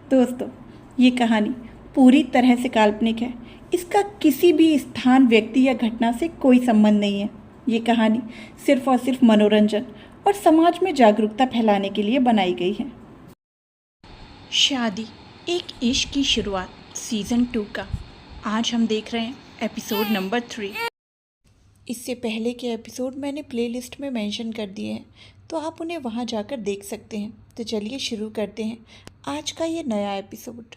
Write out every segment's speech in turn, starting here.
दोस्तों, ये कहानी पूरी तरह से काल्पनिक है। इसका किसी भी स्थान, व्यक्ति या घटना से कोई संबंध नहीं है। ये कहानी सिर्फ और सिर्फ मनोरंजन और समाज में जागरूकता फैलाने के लिए बनाई गई है। शादी एक इश्क की शुरुआत सीज़न 2 का आज हम देख रहे हैं एपिसोड नंबर 3। इससे पहले के एपिसोड मैंने प्लेलिस्ट में मेंशन कर दिए हैं, तो आप उन्हें वहां जाकर देख सकते हैं। तो चलिए शुरू करते हैं आज का ये नया एपिसोड।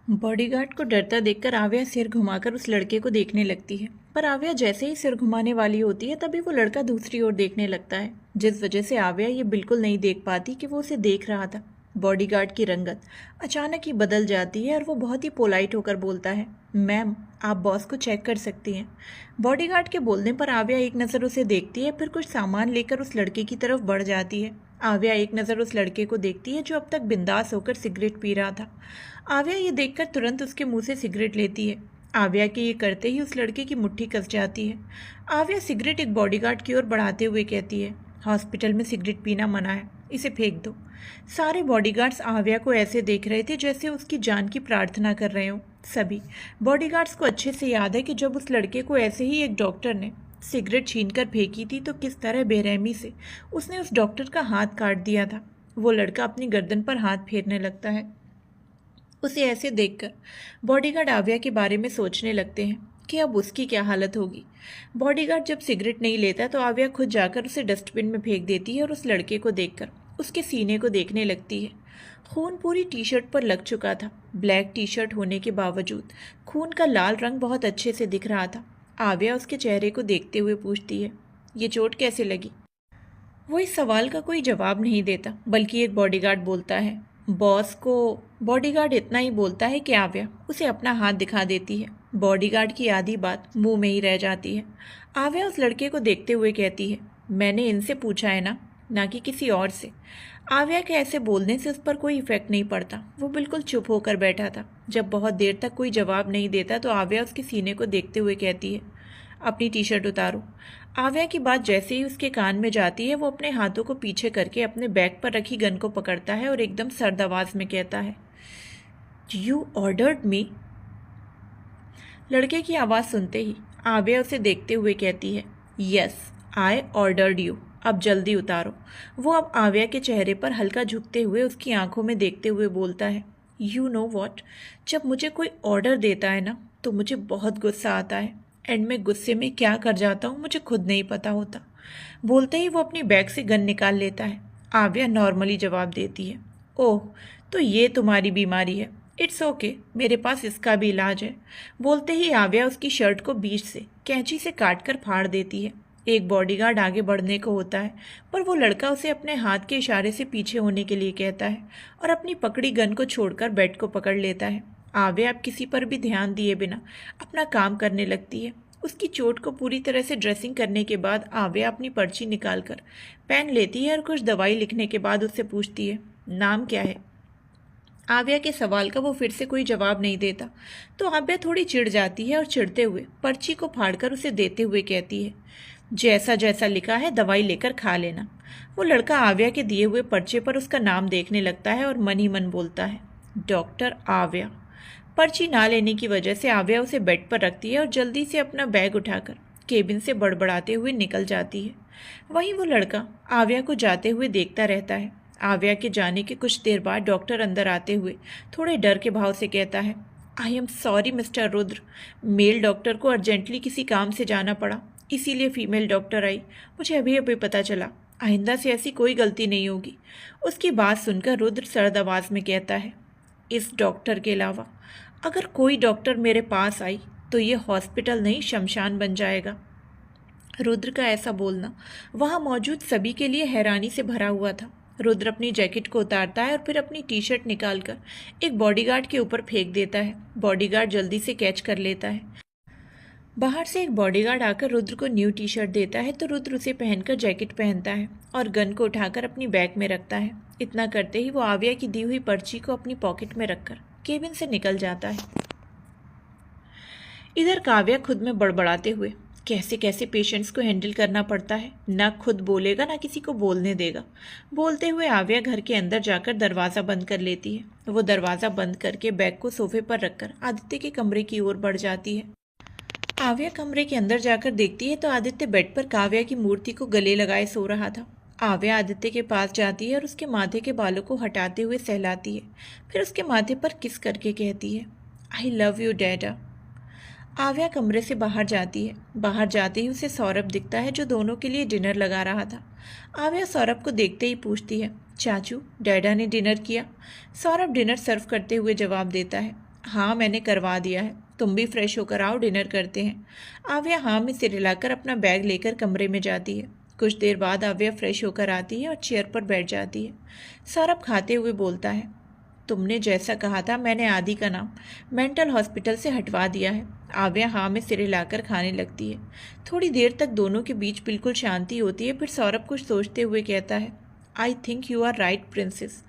बॉडीगार्ड को डरता देखकर आव्या सिर घुमाकर उस लड़के को देखने लगती है, पर आव्या जैसे ही सिर घुमाने वाली होती है तभी वो लड़का दूसरी ओर देखने लगता है, जिस वजह से आव्या ये बिल्कुल नहीं देख पाती कि वो उसे देख रहा था। बॉडीगार्ड की रंगत अचानक ही बदल जाती है और वो बहुत ही पोलाइट होकर बोलता है, मैम आप बॉस को चेक कर सकती हैं। बॉडीगार्ड के बोलने पर आव्या एक नज़र उसे देखती है, फिर कुछ सामान लेकर उस लड़के की तरफ बढ़ जाती है। आव्या एक नज़र उस लड़के को देखती है जो अब तक बिंदास होकर सिगरेट पी रहा था। आव्या ये देखकर तुरंत उसके मुंह से सिगरेट लेती है। आव्या के ये करते ही उस लड़के की मुट्ठी कस जाती है। आव्या सिगरेट एक बॉडीगार्ड की ओर बढ़ाते हुए कहती है, हॉस्पिटल में सिगरेट पीना मना है, इसे फेंक दो। सारे बॉडीगार्ड्स आव्या को ऐसे देख रहे थे जैसे उसकी जान की प्रार्थना कर रहे हों। सभी बॉडीगार्ड्स को अच्छे से याद है कि जब उस लड़के को ऐसे ही एक डॉक्टर ने सिगरेट छीनकर फेंकी थी तो किस तरह बेरहमी से उसने उस डॉक्टर का हाथ काट दिया था। वो लड़का अपनी गर्दन पर हाथ फेरने लगता है। उसे ऐसे देखकर बॉडीगार्ड आव्या के बारे में सोचने लगते हैं कि अब उसकी क्या हालत होगी। बॉडीगार्ड जब सिगरेट नहीं लेता तो आव्या खुद जाकर उसे डस्टबिन में फेंक देती है और उस लड़के को देखकर उसके सीने को देखने लगती है। खून पूरी टी शर्ट पर लग चुका था। ब्लैक टी शर्ट होने के बावजूद खून का लाल रंग बहुत अच्छे से दिख रहा था। आव्या उसके चेहरे को देखते हुए पूछती है, ये चोट कैसे लगी? वो इस सवाल का कोई जवाब नहीं देता, बल्कि एक बॉडीगार्ड बोलता है, बॉस को। बॉडीगार्ड इतना ही बोलता है कि आव्या उसे अपना हाथ दिखा देती है। बॉडीगार्ड की आधी बात मुंह में ही रह जाती है। आव्या उस लड़के को देखते हुए कहती है, मैंने इनसे पूछा है ना कि किसी और से। आव्या के ऐसे बोलने से उस पर कोई इफेक्ट नहीं पड़ता। वो बिल्कुल चुप होकर बैठा था। जब बहुत देर तक कोई जवाब नहीं देता तो आव्या उसके सीने को देखते हुए कहती है, अपनी टी शर्ट उतारो। आव्या की बात जैसे ही उसके कान में जाती है वो अपने हाथों को पीछे करके अपने बैग पर रखी गन को पकड़ता है और एकदम सर्द आवाज में कहता है, यू ऑर्डर्ड मी। लड़के की आवाज़ सुनते ही आव्या उसे देखते हुए कहती है, यस आई ऑर्डर्ड यू, अब जल्दी उतारो। वो अब आव्या के चेहरे पर हल्का झुकते हुए उसकी आंखों में देखते हुए बोलता है, यू नो वॉट, जब मुझे कोई ऑर्डर देता है ना तो मुझे बहुत गुस्सा आता है, एंड मैं गुस्से में क्या कर जाता हूँ मुझे खुद नहीं पता होता। बोलते ही वो अपनी बैग से गन निकाल लेता है। आव्या नॉर्मली जवाब देती है, ओह तो ये तुम्हारी बीमारी है, इट्स ओके, मेरे पास इसका भी इलाज है। बोलते ही आव्या उसकी शर्ट को बीच से कैंची से काट कर फाड़ देती है। एक बॉडीगार्ड आगे बढ़ने को होता है, पर वो लड़का उसे अपने हाथ के इशारे से पीछे होने के लिए कहता है और अपनी पकड़ी गन को छोड़कर बेड को पकड़ लेता है। आव्या अब किसी पर भी ध्यान दिए बिना अपना काम करने लगती है। उसकी चोट को पूरी तरह से ड्रेसिंग करने के बाद आव्या अपनी पर्ची निकालकर पेन लेती है और कुछ दवाई लिखने के बाद उससे पूछती है, नाम क्या है? आव्या के सवाल का वो फिर से कोई जवाब नहीं देता तो आव्या थोड़ी चिढ़ जाती है और चिढ़ते हुए पर्ची को फाड़कर उसे देते हुए कहती है, जैसा जैसा लिखा है दवाई लेकर खा लेना। वो लड़का आव्या के दिए हुए पर्चे पर उसका नाम देखने लगता है और मन ही मन बोलता है, डॉक्टर आव्या। पर्ची ना लेने की वजह से आव्या उसे बेड पर रखती है और जल्दी से अपना बैग उठाकर केबिन से बड़बड़ाते हुए निकल जाती है। वहीं वो लड़का आव्या को जाते हुए देखता रहता है। आव्या के जाने के कुछ देर बाद डॉक्टर अंदर आते हुए थोड़े डर के भाव से कहता है, I am sorry mister Rudra, mail doctor को अर्जेंटली किसी काम से जाना पड़ा, इसीलिए फीमेल डॉक्टर आई, मुझे अभी अभी पता चला, आइंदा से ऐसी कोई गलती नहीं होगी। उसकी बात सुनकर रुद्र सर्द आवाज में कहता है, इस डॉक्टर के अलावा अगर कोई डॉक्टर मेरे पास आई तो ये हॉस्पिटल नहीं शमशान बन जाएगा। रुद्र का ऐसा बोलना वहाँ मौजूद सभी के लिए हैरानी से भरा हुआ था। रुद्र अपनी जैकेट को उतारता है और फिर अपनी टी शर्ट निकालकर एक बॉडीगार्ड के ऊपर फेंक देता है। बॉडीगार्ड जल्दी से कैच कर लेता है। बाहर से एक बॉडीगार्ड आकर रुद्र को न्यू टी शर्ट देता है तो रुद्र उसे पहनकर जैकेट पहनता है और गन को उठाकर अपनी बैग में रखता है। इतना करते ही वो आव्या की दी हुई पर्ची को अपनी पॉकेट में रखकर केबिन से निकल जाता है। इधर काव्या खुद में बड़बड़ाते हुए कैसे कैसे पेशेंट्स को हैंडल करना पड़ता है, ना खुद बोलेगा ना किसी को बोलने देगा। बोलते हुए आव्या घर के अंदर जाकर दरवाज़ा बंद कर लेती है। वो दरवाज़ा बंद करके बैग को सोफे पर रखकर आदित्य के कमरे की ओर बढ़ जाती है। आव्या कमरे के अंदर जाकर देखती है तो आदित्य बेड पर काव्या की मूर्ति को गले लगाए सो रहा था। आव्या आदित्य के पास जाती है और उसके माथे के बालों को हटाते हुए सहलाती है। फिर उसके माथे पर किस करके कहती है, आई लव यू डैडा। आव्या कमरे से बाहर जाती है। बाहर जाते ही उसे सौरभ दिखता है जो दोनों के लिए डिनर लगा रहा था। आव्या सौरभ को देखते ही पूछती है, चाचू डैडा ने डिनर किया? सौरभ डिनर सर्व करते हुए जवाब देता है, हाँ मैंने करवा दिया है, तुम भी फ्रेश होकर आओ, डिनर करते हैं। आव्या हाँ में सिर हिलाकर अपना बैग लेकर कमरे में जाती है। कुछ देर बाद आव्या फ्रेश होकर आती है और चेयर पर बैठ जाती है। सौरभ खाते हुए बोलता है, तुमने जैसा कहा था मैंने आदि का नाम मेंटल हॉस्पिटल से हटवा दिया है। आव्या हाँ में सिर हिलाकर खाने लगती है। थोड़ी देर तक दोनों के बीच बिल्कुल शांति होती है। फिर सौरभ कुछ सोचते हुए कहता है, I think you are right princess.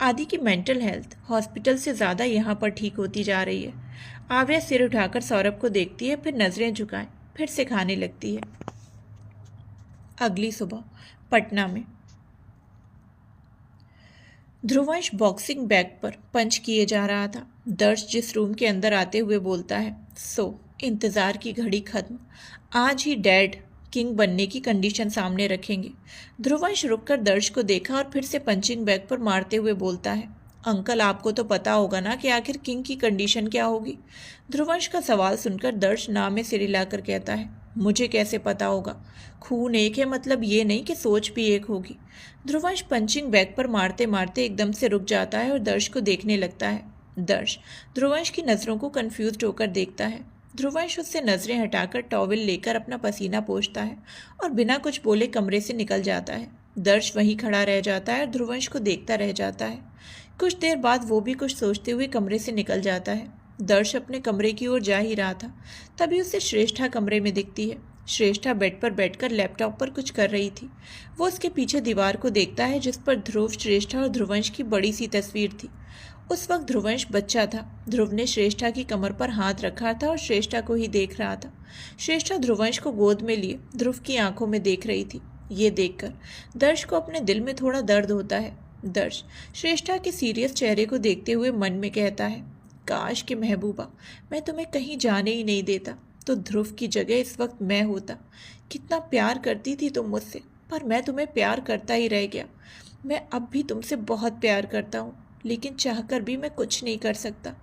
आदि की मेंटल हेल्थ हॉस्पिटल से ज़्यादा यहाँ पर ठीक होती जा रही है। आव्या सिर उठाकर सौरभ को देखती है, फिर नज़रें झुकाए फिर से खाने लगती है। अगली सुबह पटना में ध्रुवंश बॉक्सिंग बैग पर पंच किए जा रहा था। दर्श जिस रूम के अंदर आते हुए बोलता है, इंतज़ार की घड़ी खत्म, आज ही डैड किंग बनने की कंडीशन सामने रखेंगे। ध्रुवंश रुककर दर्श को देखा और फिर से पंचिंग बैग पर मारते हुए बोलता है, अंकल आपको तो पता होगा ना कि आखिर किंग की कंडीशन क्या होगी। ध्रुवंश का सवाल सुनकर दर्श ना में सिर हिलाकर कहता है, मुझे कैसे पता होगा? खून एक है मतलब ये नहीं कि सोच भी एक होगी। ध्रुवंश पंचिंग बैग पर मारते मारते एकदम से रुक जाता है और दर्श को देखने लगता है। दर्श ध्रुवंश की नज़रों को कंफ्यूज्ड होकर देखता है। ध्रुवंश उससे नज़रें हटाकर टॉवल लेकर अपना पसीना पोंछता है और बिना कुछ बोले कमरे से निकल जाता है। दर्श वहीं खड़ा रह जाता है और ध्रुवंश को देखता रह जाता है। कुछ देर बाद वो भी कुछ सोचते हुए कमरे से निकल जाता है। दर्श अपने कमरे की ओर जा ही रहा था, तभी उसे श्रेष्ठा कमरे में दिखती है। श्रेष्ठा बेड पर बैठकर लैपटॉप पर कुछ कर रही थी। वो उसके पीछे दीवार को देखता है जिस पर ध्रुव, श्रेष्ठा और ध्रुवंश की बड़ी सी तस्वीर थी। उस वक्त ध्रुवंश बच्चा था। ध्रुव ने श्रेष्ठा की कमर पर हाथ रखा था और श्रेष्ठा को ही देख रहा था। श्रेष्ठा ध्रुवंश को गोद में लिए ध्रुव की आंखों में देख रही थी। ये देखकर दर्श को अपने दिल में थोड़ा दर्द होता है। दर्श श्रेष्ठा के सीरियस चेहरे को देखते हुए मन में कहता है, काश कि महबूबा मैं तुम्हें कहीं जाने ही नहीं देता तो ध्रुव की जगह इस वक्त मैं होता। कितना प्यार करती थी तुम मुझसे, पर मैं तुम्हें प्यार करता ही रह गया। मैं अब भी तुमसे बहुत प्यार करता हूँ, लेकिन चाहकर भी मैं कुछ नहीं कर सकता।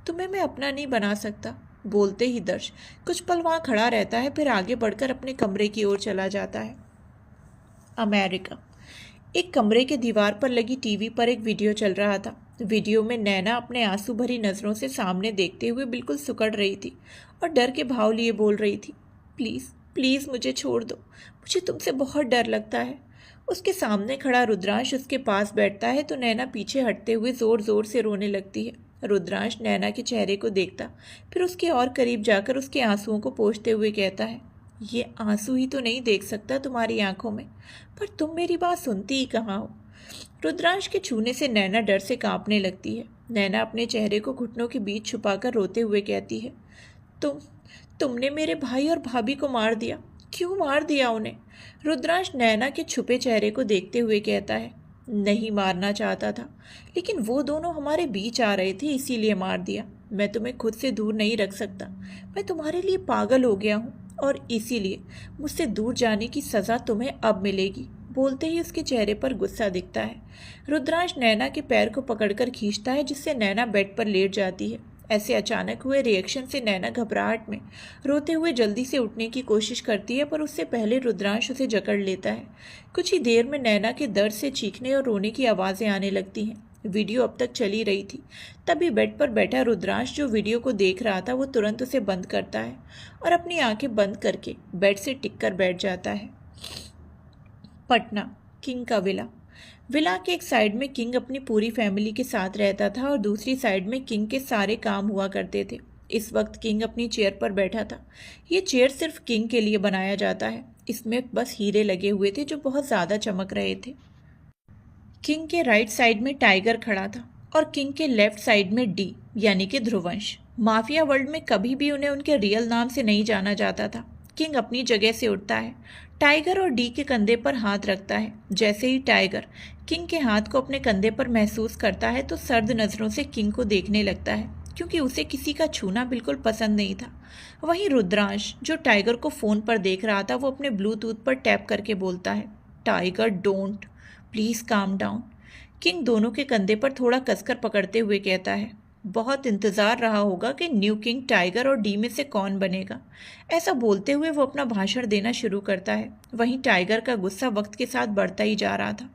तुम्हें मैं अपना नहीं बना सकता। बोलते ही दर्श कुछ पल वहाँ खड़ा रहता है, फिर आगे बढ़कर अपने कमरे की ओर चला जाता है। अमेरिका। एक कमरे के दीवार पर लगी टीवी पर एक वीडियो चल रहा था। वीडियो में नैना अपने आंसू भरी नज़रों से सामने देखते हुए बिल्कुल सुकड़ रही थी और डर के भाव लिए बोल रही थी, प्लीज़ प्लीज़ मुझे छोड़ दो, मुझे तुमसे बहुत डर लगता है। उसके सामने खड़ा रुद्रांश उसके पास बैठता है तो नैना पीछे हटते हुए ज़ोर ज़ोर से रोने लगती है। रुद्रांश नैना के चेहरे को देखता, फिर उसके और करीब जाकर उसके आंसुओं को पोंछते हुए कहता है, ये आंसू ही तो नहीं देख सकता तुम्हारी आंखों में, पर तुम मेरी बात सुनती ही कहाँ हो। रुद्रांश के छूने से नैना डर से कांपने लगती है। नैना अपने चेहरे को घुटनों के बीच छुपाकर रोते हुए कहती है, तुमने मेरे भाई और भाभी को मार दिया। क्यों मार दिया उन्हें? रुद्रांश नैना के छुपे चेहरे को देखते हुए कहता है, नहीं मारना चाहता था, लेकिन वो दोनों हमारे बीच आ रहे थे इसीलिए मार दिया। मैं तुम्हें खुद से दूर नहीं रख सकता। मैं तुम्हारे लिए पागल हो गया हूँ और इसीलिए मुझसे दूर जाने की सज़ा तुम्हें अब मिलेगी। बोलते ही उसके चेहरे पर गुस्सा दिखता है। रुद्रांश नैना के पैर को पकड़कर खींचता है जिससे नैना बेड पर लेट जाती है। ऐसे अचानक हुए रिएक्शन से नैना घबराहट में रोते हुए जल्दी से उठने की कोशिश करती है, पर उससे पहले रुद्रांश उसे जकड़ लेता है। कुछ ही देर में नैना के दर्द से चीखने और रोने की आवाज़ें आने लगती हैं। वीडियो अब तक चली रही थी। तभी बेड पर बैठा रुद्रांश जो वीडियो को देख रहा था वो तुरंत उसे बंद करता है और अपनी आंखें बंद करके बेड से टिक कर बैठ जाता है। पटना। किंग का विला के एक साइड में किंग अपनी पूरी फैमिली के साथ रहता था और दूसरी साइड में किंग के सारे काम हुआ करते थे। इस वक्त किंग अपनी चेयर पर बैठा था। ये चेयर सिर्फ किंग के लिए बनाया जाता है। इसमें बस हीरे लगे हुए थे जो बहुत ज़्यादा चमक रहे थे। किंग के राइट साइड में टाइगर खड़ा था और किंग के लेफ्ट साइड में डी यानी कि ध्रुवंश। माफिया वर्ल्ड में कभी भी उन्हें उनके रियल नाम से नहीं जाना जाता था। किंग अपनी जगह से उठता है, टाइगर और डी के कंधे पर हाथ रखता है। जैसे ही टाइगर किंग के हाथ को अपने कंधे पर महसूस करता है तो सर्द नज़रों से किंग को देखने लगता है, क्योंकि उसे किसी का छूना बिल्कुल पसंद नहीं था। वहीं रुद्रांश, जो टाइगर को फ़ोन पर देख रहा था, वो अपने ब्लूटूथ पर टैप करके बोलता है, tiger don't, please calm down. King दोनों के कंधे पर थोड़ा कसकर पकड़ते हुए कहता है, बहुत इंतज़ार रहा होगा कि न्यू किंग टाइगर और डी में से कौन बनेगा। ऐसा बोलते हुए वो अपना भाषण देना शुरू करता है। वहीं टाइगर का गुस्सा वक्त के साथ बढ़ता ही जा रहा था।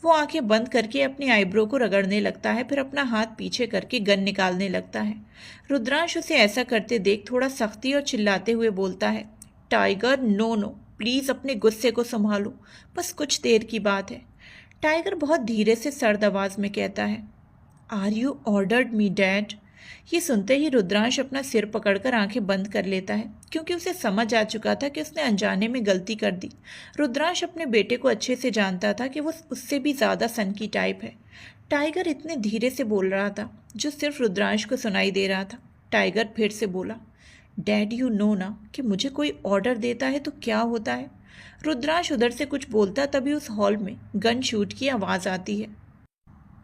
वो आंखें बंद करके अपनी आईब्रो को रगड़ने लगता है, फिर अपना हाथ पीछे करके गन निकालने लगता है। रुद्रांश उसे ऐसा करते देख थोड़ा सख्ती और चिल्लाते हुए बोलता है, टाइगर नो नो, प्लीज़ अपने गुस्से को संभालो, बस कुछ देर की बात है। टाइगर बहुत धीरे से सर्द आवाज़ में कहता है, are you ordered me dad. ये सुनते ही रुद्रांश अपना सिर पकड़कर आंखें बंद कर लेता है, क्योंकि उसे समझ आ चुका था कि उसने अनजाने में गलती कर दी। रुद्रांश अपने बेटे को अच्छे से जानता था कि वो उससे भी ज़्यादा सनकी टाइप है। टाइगर इतने धीरे से बोल रहा था जो सिर्फ रुद्रांश को सुनाई दे रहा था। टाइगर फिर से बोला, डैड यू नो ना कि मुझे कोई ऑर्डर देता है तो क्या होता है। रुद्रांश उधर से कुछ बोलता, तभी उस हॉल में गन शूट की आवाज़ आती है।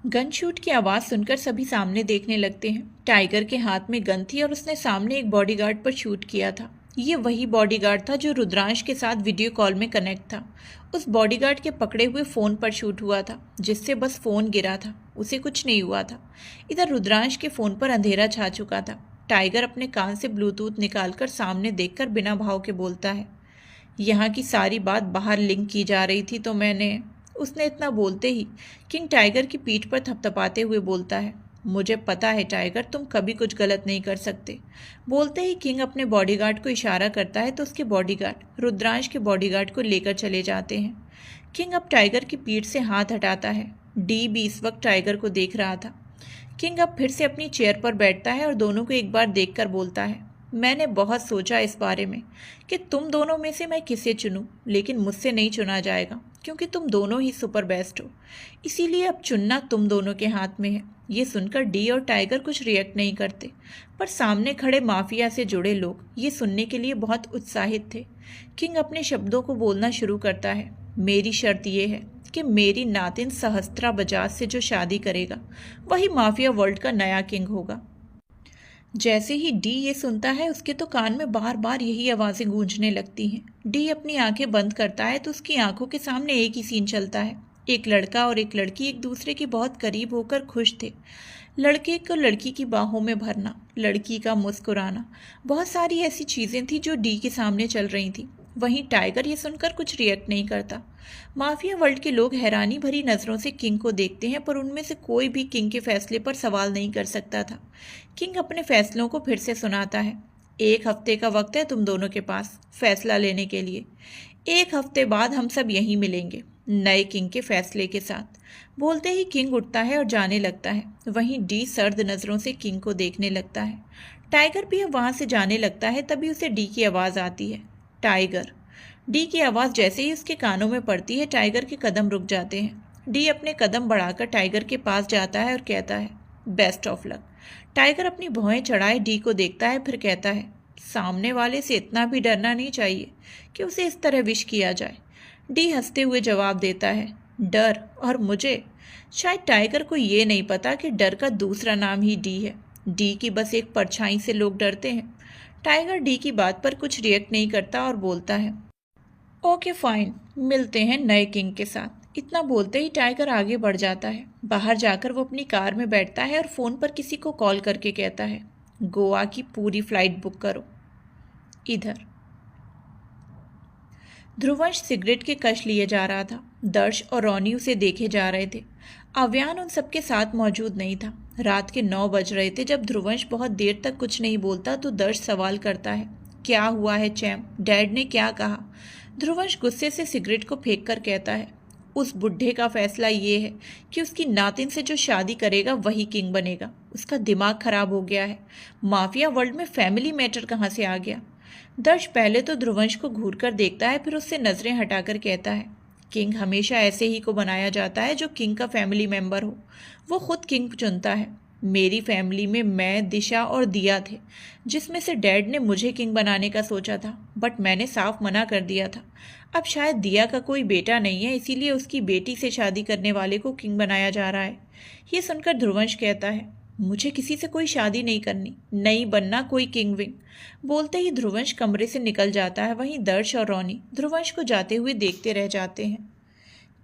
गन शूट की आवाज़ सुनकर सभी सामने देखने लगते हैं। टाइगर के हाथ में गन थी और उसने सामने एक बॉडीगार्ड पर शूट किया था। ये वही बॉडीगार्ड था जो रुद्रांश के साथ वीडियो कॉल में कनेक्ट था। उस बॉडीगार्ड के पकड़े हुए फ़ोन पर शूट हुआ था, जिससे बस फ़ोन गिरा था, उसे कुछ नहीं हुआ था। इधर रुद्रांश के फ़ोन पर अंधेरा छा चुका था। टाइगर अपने कान से ब्लूटूथ निकालकर सामने देखकर बिना भाव के बोलता है, यहाँ की सारी बात बाहर लिंक की जा रही थी तो मैंने। उसने इतना बोलते ही किंग टाइगर की पीठ पर थपथपाते हुए बोलता है, मुझे पता है टाइगर, तुम कभी कुछ गलत नहीं कर सकते। बोलते ही किंग अपने बॉडीगार्ड को इशारा करता है तो उसके बॉडीगार्ड रुद्रांश के बॉडीगार्ड को लेकर चले जाते हैं। किंग अब टाइगर की पीठ से हाथ हटाता है। डी भी इस वक्त टाइगर को देख रहा था। किंग अब फिर से अपनी चेयर पर बैठता है और दोनों को एक बार देखकर बोलता है, मैंने बहुत सोचा इस बारे में कि तुम दोनों में से मैं किसे चुनूं, लेकिन मुझसे नहीं चुना जाएगा, क्योंकि तुम दोनों ही सुपर बेस्ट हो। इसीलिए अब चुनना तुम दोनों के हाथ में है। ये सुनकर डी और टाइगर कुछ रिएक्ट नहीं करते, पर सामने खड़े माफिया से जुड़े लोग ये सुनने के लिए बहुत उत्साहित थे। किंग अपने शब्दों को बोलना शुरू करता है, मेरी शर्त ये है कि मेरी नातिन सहस्त्रा बजाज से जो शादी करेगा वही माफिया वर्ल्ड का नया किंग होगा। जैसे ही डी ये सुनता है, उसके तो कान में बार बार यही आवाज़ें गूंजने लगती हैं। डी अपनी आंखें बंद करता है तो उसकी आंखों के सामने एक ही सीन चलता है। एक लड़का और एक लड़की एक दूसरे के बहुत करीब होकर खुश थे। लड़के को लड़की की बाहों में भरना, लड़की का मुस्कुराना, बहुत सारी ऐसी चीज़ें थी जो डी के सामने चल रही थी। वहीं टाइगर ये सुनकर कुछ रिएक्ट नहीं करता। माफिया वर्ल्ड के लोग हैरानी भरी नज़रों से किंग को देखते हैं, पर उनमें से कोई भी किंग के फैसले पर सवाल नहीं कर सकता था। किंग अपने फैसलों को फिर से सुनाता है, 1 हफ्ते का वक्त है तुम दोनों के पास फैसला लेने के लिए। 1 हफ्ते बाद हम सब यहीं मिलेंगे नए किंग के फैसले के साथ। बोलते ही किंग उठता है और जाने लगता है। वहीं डी सर्द नज़रों से किंग को देखने लगता है। टाइगर भी अब वहाँ से जाने लगता है, तभी उसे डी की आवाज़ आती है, टाइगर। डी की आवाज़ जैसे ही उसके कानों में पड़ती है, टाइगर के कदम रुक जाते हैं। डी अपने कदम बढ़ाकर टाइगर के पास जाता है और कहता है, बेस्ट ऑफ लक। टाइगर अपनी भौहें चढ़ाए डी को देखता है, फिर कहता है, सामने वाले से इतना भी डरना नहीं चाहिए कि उसे इस तरह विश किया जाए। डी हंसते हुए जवाब देता है, डर और मुझे? शायद टाइगर को ये नहीं पता कि डर का दूसरा नाम ही डी है। डी की बस एक परछाई से लोग डरते हैं। टाइगर डी की बात पर कुछ रिएक्ट नहीं करता और बोलता है, ओके फाइन, मिलते हैं नए किंग के साथ। इतना बोलते ही टाइगर आगे बढ़ जाता है। बाहर जाकर वो अपनी कार में बैठता है और फ़ोन पर किसी को कॉल करके कहता है, गोवा की पूरी फ्लाइट बुक करो। इधर ध्रुवंश सिगरेट के कश लिए जा रहा था। दर्श और रोनी उसे देखे जा रहे थे। अव्यान उन सबके साथ मौजूद नहीं था। रात के 9 बज रहे थे जब ध्रुवंश बहुत देर तक कुछ नहीं बोलता तो दर्श सवाल करता है, क्या हुआ है चैम, डैड ने क्या कहा? ध्रुवंश गुस्से से सिगरेट को फेंक कर कहता है, उस बुढ़े का फैसला ये है कि उसकी नातिन से जो शादी करेगा वही किंग बनेगा। उसका दिमाग खराब हो गया है। माफिया वर्ल्ड में फैमिली मैटर कहाँ से आ गया? दर्श पहले तो ध्रुवंश को घूर कर देखता है, फिर उससे नज़रें हटाकर कहता है, किंग हमेशा ऐसे ही को बनाया जाता है जो किंग का फैमिली मेम्बर हो। वो खुद किंग चुनता है। मेरी फैमिली में मैं, दिशा और दिया थे, जिसमें से डैड ने मुझे किंग बनाने का सोचा था, बट मैंने साफ मना कर दिया था। अब शायद दिया का कोई बेटा नहीं है, इसीलिए उसकी बेटी से शादी करने वाले को किंग बनाया जा रहा है। ये सुनकर ध्रुवंश कहता है, मुझे किसी से कोई शादी नहीं करनी, नहीं बनना कोई किंग विंग। बोलते ही ध्रुवंश कमरे से निकल जाता है। वहीं दर्श और रोनी ध्रुवंश को जाते हुए देखते रह जाते हैं।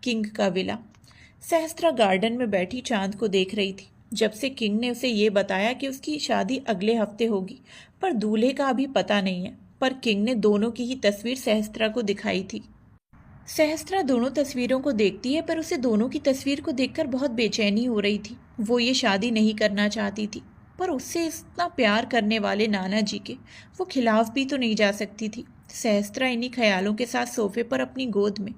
किंग का विला। सहस्त्रा गार्डन में बैठी चांद को देख रही थी। जब से किंग ने उसे ये बताया कि उसकी शादी अगले हफ्ते होगी, पर दूल्हे का अभी पता नहीं है, पर किंग ने दोनों की ही तस्वीर सहस्त्रा को दिखाई थी। सहस्त्रा दोनों तस्वीरों को देखती है, पर उसे दोनों की तस्वीर को देखकर बहुत बेचैनी हो रही थी। वो ये शादी नहीं करना चाहती थी, पर उससे इतना प्यार करने वाले नाना जी के वो खिलाफ भी तो नहीं जा सकती थी। सहस्त्रा इन्हीं ख्यालों के साथ सोफे पर अपनी गोद में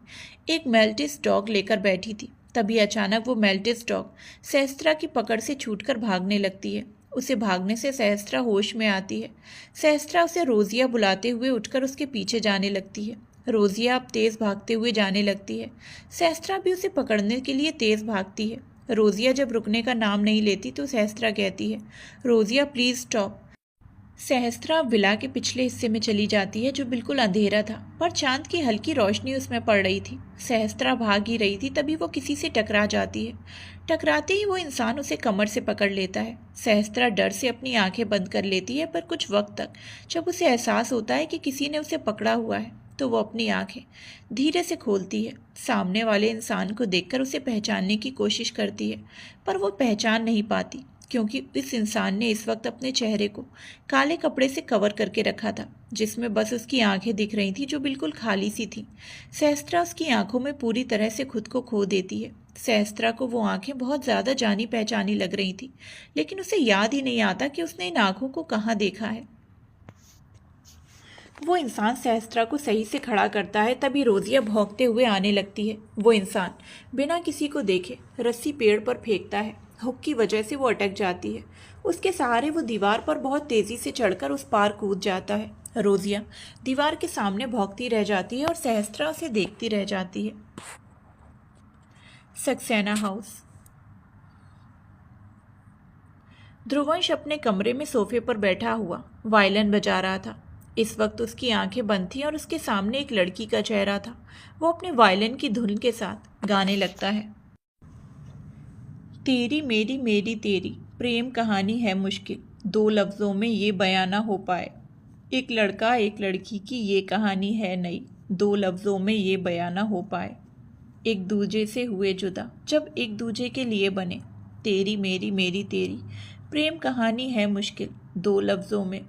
एक मेल्टिस डॉग लेकर बैठी थी। तभी अचानक वो मेल्टिस डॉग सहस्त्रा की पकड़ से छूटकर भागने लगती है। उसे भागने से सहस्त्रा होश में आती है। सहस्त्रा उसे रोजिया बुलाते हुए उठकर उसके पीछे जाने लगती है। रोजिया अब तेज भागते हुए जाने लगती है। सहस्त्रा भी उसे पकड़ने के लिए तेज भागती है। रोजिया जब रुकने का नाम नहीं लेती तो सहस्त्रा कहती है, रोजिया प्लीज स्टॉप। सहस्त्रा विला के पिछले हिस्से में चली जाती है, जो बिल्कुल अंधेरा था, पर चांद की हल्की रोशनी उसमें पड़ रही थी। सहस्त्रा भाग ही रही थी, तभी वो किसी से टकरा जाती है। टकराते ही वो इंसान उसे कमर से पकड़ लेता है। सहस्त्रा डर से अपनी आंखें बंद कर लेती है, पर कुछ वक्त तक जब उसे एहसास होता है कि किसी ने उसे पकड़ा हुआ है, तो वो अपनी आंखें धीरे से खोलती है। सामने वाले इंसान को देखकर उसे पहचानने की कोशिश करती है, पर वो पहचान नहीं पाती, क्योंकि इस इंसान ने इस वक्त अपने चेहरे को काले कपड़े से कवर करके रखा था, जिसमें बस उसकी आंखें दिख रही थी, जो बिल्कुल खाली सी थी। सहस्त्रा उसकी आंखों में पूरी तरह से खुद को खो देती है। सहस्त्रा को वो आंखें बहुत ज़्यादा जानी पहचानी लग रही थी, लेकिन उसे याद ही नहीं आता कि उसने इन आंखों को कहाँ देखा है। वो इंसान सहस्त्रा को सही से खड़ा करता है, तभी रोजिया भौंकते हुए आने लगती है। वो इंसान बिना किसी को देखे रस्सी पेड़ पर फेंकता है। हुक की वजह से वो अटक जाती है। उसके सहारे वो दीवार पर बहुत तेजी से चढ़कर उस पार कूद जाता है। रोजिया दीवार के सामने भौंकती रह जाती है और सहस्त्रा उसे देखती रह जाती है। सक्सेना हाउस। ध्रुवंश अपने कमरे में सोफे पर बैठा हुआ वायलिन बजा रहा था। इस वक्त उसकी आंखें बंद थीं और उसके सामने एक लड़की का चेहरा था। वो अपने वायलिन की धुन के साथ गाने लगता है। तेरी मेरी मेरी तेरी प्रेम कहानी है मुश्किल, दो लफ्ज़ों में ये बयां ना हो पाए। एक लड़का एक लड़की की ये कहानी है नई, दो लफ्ज़ों में ये बयां ना हो पाए। एक दूजे से हुए जुदा जब एक दूजे के लिए बने। तेरी मेरी तेरी प्रेम कहानी है मुश्किल, दो लफ्ज़ों में।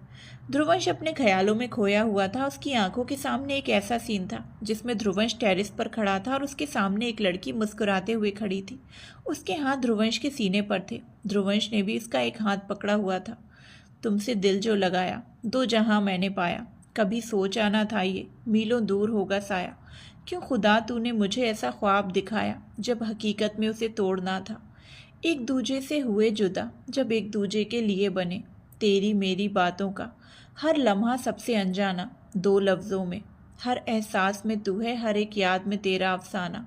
ध्रुवंश अपने ख्यालों में खोया हुआ था। उसकी आंखों के सामने एक ऐसा सीन था जिसमें ध्रुवंश टेरेस पर खड़ा था और उसके सामने एक लड़की मुस्कुराते हुए खड़ी थी। उसके हाथ ध्रुवंश के सीने पर थे। ध्रुवंश ने भी उसका एक हाथ पकड़ा हुआ था। तुमसे दिल जो लगाया, दो जहां मैंने पाया, कभी सोचा ना था ये मीलों दूर होगा साया। क्यों खुदा तूने मुझे ऐसा ख्वाब दिखाया, जब हकीकत में उसे तोड़ना था। एक दूजे से हुए जुदा जब एक दूजे के लिए बने। तेरी मेरी बातों का हर लम्हा सबसे अनजाना, दो लफ्ज़ों में। हर एहसास में तू है, हर एक याद में तेरा अफसाना,